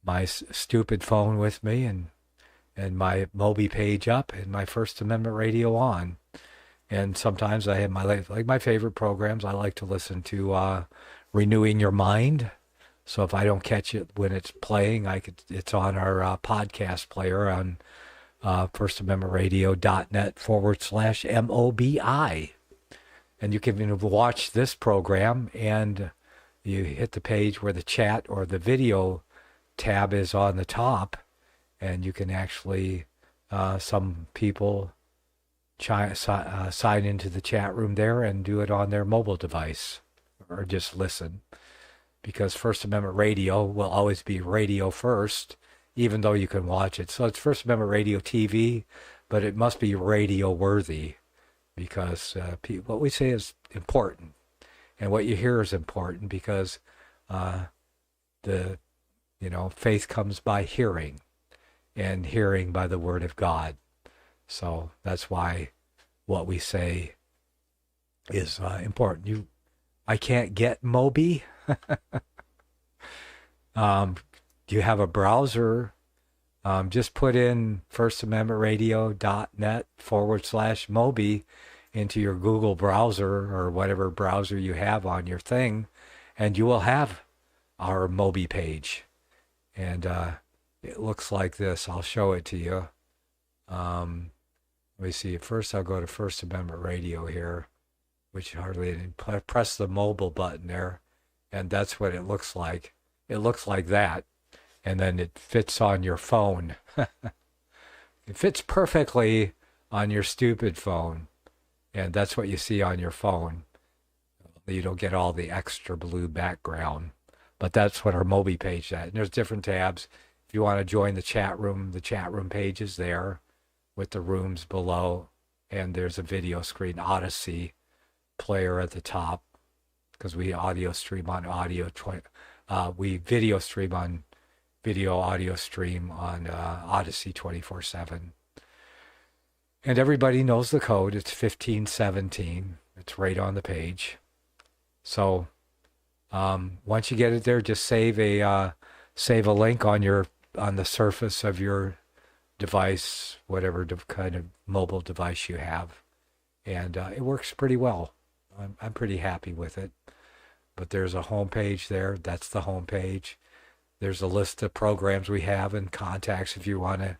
G: my stupid phone with me and my Moby page up and my First Amendment Radio on. And sometimes I have my favorite programs. I like to listen to Renewing Your Mind. So if I don't catch it when it's playing, it's on our podcast player on FirstAmendmentRadio.net/MOBI. And you can watch this program, and you hit the page where the chat or the video tab is on the top, and you can actually, some people sign into the chat room there and do it on their mobile device, or just listen. Because First Amendment Radio will always be radio first, even though you can watch it. So it's First Amendment Radio TV, but it must be radio worthy, because what we say is important, and what you hear is important, because faith comes by hearing, and hearing by the Word of God. So that's why what we say is important. I can't get Moby. Do you have a browser? Just put in FirstAmendmentRadio.net/Moby into your Google browser or whatever browser you have on your thing, and you will have our Moby page. And it looks like this. I'll show it to you. Let me see. First, I'll go to First Amendment Radio here, which hardly press the mobile button there, and that's what it looks like. It looks like that, and then it fits on your phone. It fits perfectly on your stupid phone, and that's what you see on your phone. You don't get all the extra blue background, but that's what our Moby page is at. And there's different tabs. If you want to join the chat room page is there with the rooms below, and there's a video screen, Odyssey player at the top, because we audio stream on we video stream on audio stream on Odyssey 24/7. And everybody knows the code. It's 1517. It's right on the page. So once you get it there, just save a link on the surface of your device, whatever kind of mobile device you have, and it works pretty well. I'm pretty happy with it. But there's a home page there. That's the home page. There's a list of programs we have and contacts. If you want to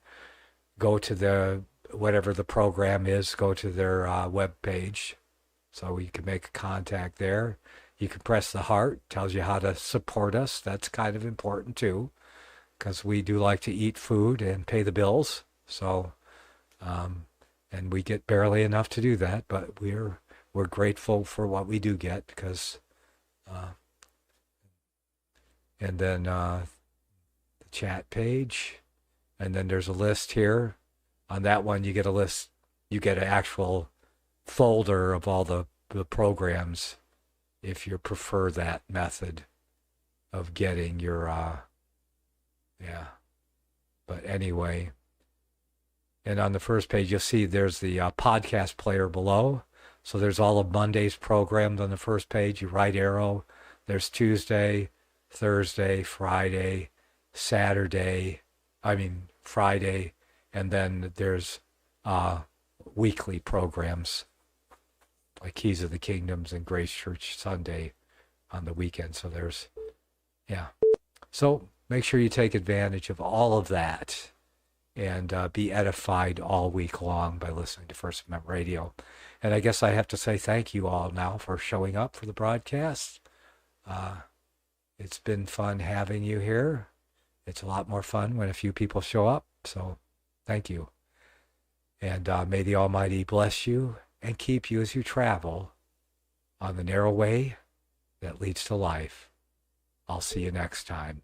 G: go to whatever the program is, go to their web page. So you can make a contact there. You can press the heart. Tells you how to support us. That's kind of important too, because we do like to eat food and pay the bills. So And we get barely enough to do that, but we're grateful for what we do get because, and then the chat page, and then there's a list here. On that one, you get a list, you get an actual folder of all the programs if you prefer that method of getting your, But anyway, and on the first page, you'll see there's the podcast player below. So there's all of Monday's programmed on the first page. You right arrow. There's Tuesday, Thursday, Friday, Friday, and then there's weekly programs like Keys of the Kingdoms and Grace Church Sunday on the weekend. So there's, So make sure you take advantage of all of that and be edified all week long by listening to First Amendment Radio. And I guess I have to say thank you all now for showing up for the broadcast. It's been fun having you here. It's a lot more fun when a few people show up. So thank you. And may the Almighty bless you and keep you as you travel on the narrow way that leads to life. I'll see you next time.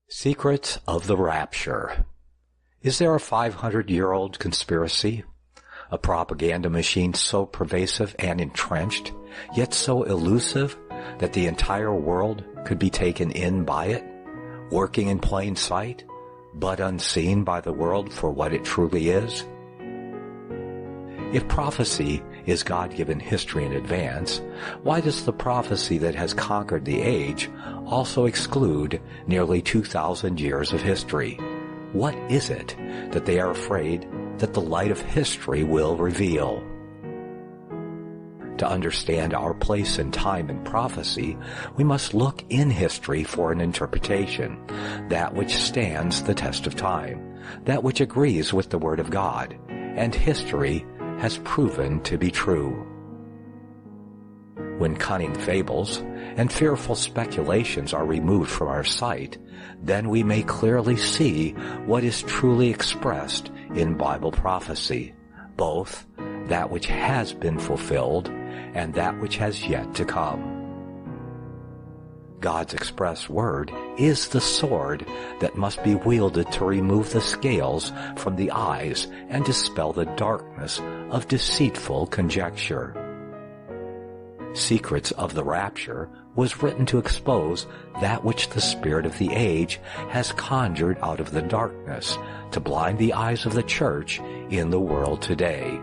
H: Secrets of the Rapture. Is there a 500-year-old conspiracy? A propaganda machine so pervasive and entrenched, yet so elusive that the entire world could be taken in by it, working in plain sight, but unseen by the world for what it truly is? If prophecy is God-given history in advance, why does the prophecy that has conquered the age also exclude nearly 2,000 years of history? What is it that they are afraid that the light of history will reveal? To understand our place in time and prophecy, we must look in history for an interpretation, that which stands the test of time, that which agrees with the Word of God, and history has proven to be true. When cunning fables and fearful speculations are removed from our sight, then we may clearly see what is truly expressed in Bible prophecy, both that which has been fulfilled and that which has yet to come. God's express word is the sword that must be wielded to remove the scales from the eyes and dispel the darkness of deceitful conjecture. Secrets of the Rapture was written to expose that which the spirit of the age has conjured out of the darkness to blind the eyes of the church in the world today.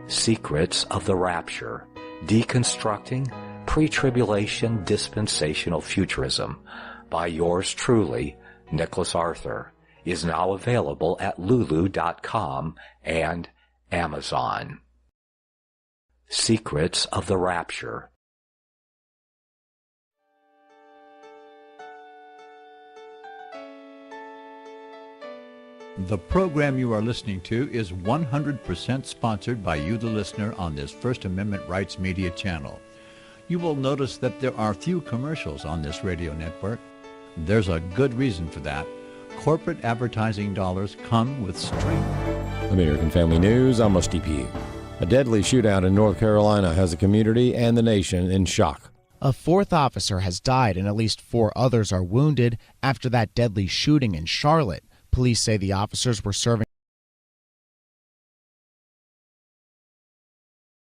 H: Secrets of the Rapture, deconstructing pre-tribulation dispensational futurism by yours truly, Nicholas Arthur, is now available at lulu.com and Amazon. Secrets of the Rapture.
I: The program you are listening to is 100% sponsored by you, the listener, on this First Amendment Rights Media channel. You will notice that there are few commercials on this radio network. There's a good reason for that. Corporate advertising dollars come with strength.
B: American Family News, I'm Rusty Pugh. A deadly shootout in North Carolina has the community and the nation in shock.
N: A fourth officer has died and at least 4 others are wounded after that deadly shooting in Charlotte. Police say the officers were serving.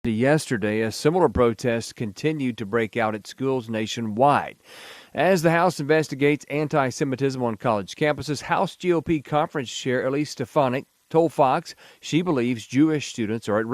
O: Yesterday, a similar protest continued to break out at schools nationwide. As the House investigates anti-Semitism on college campuses, House GOP Conference Chair Elise Stefanik told Fox she believes Jewish students are at risk.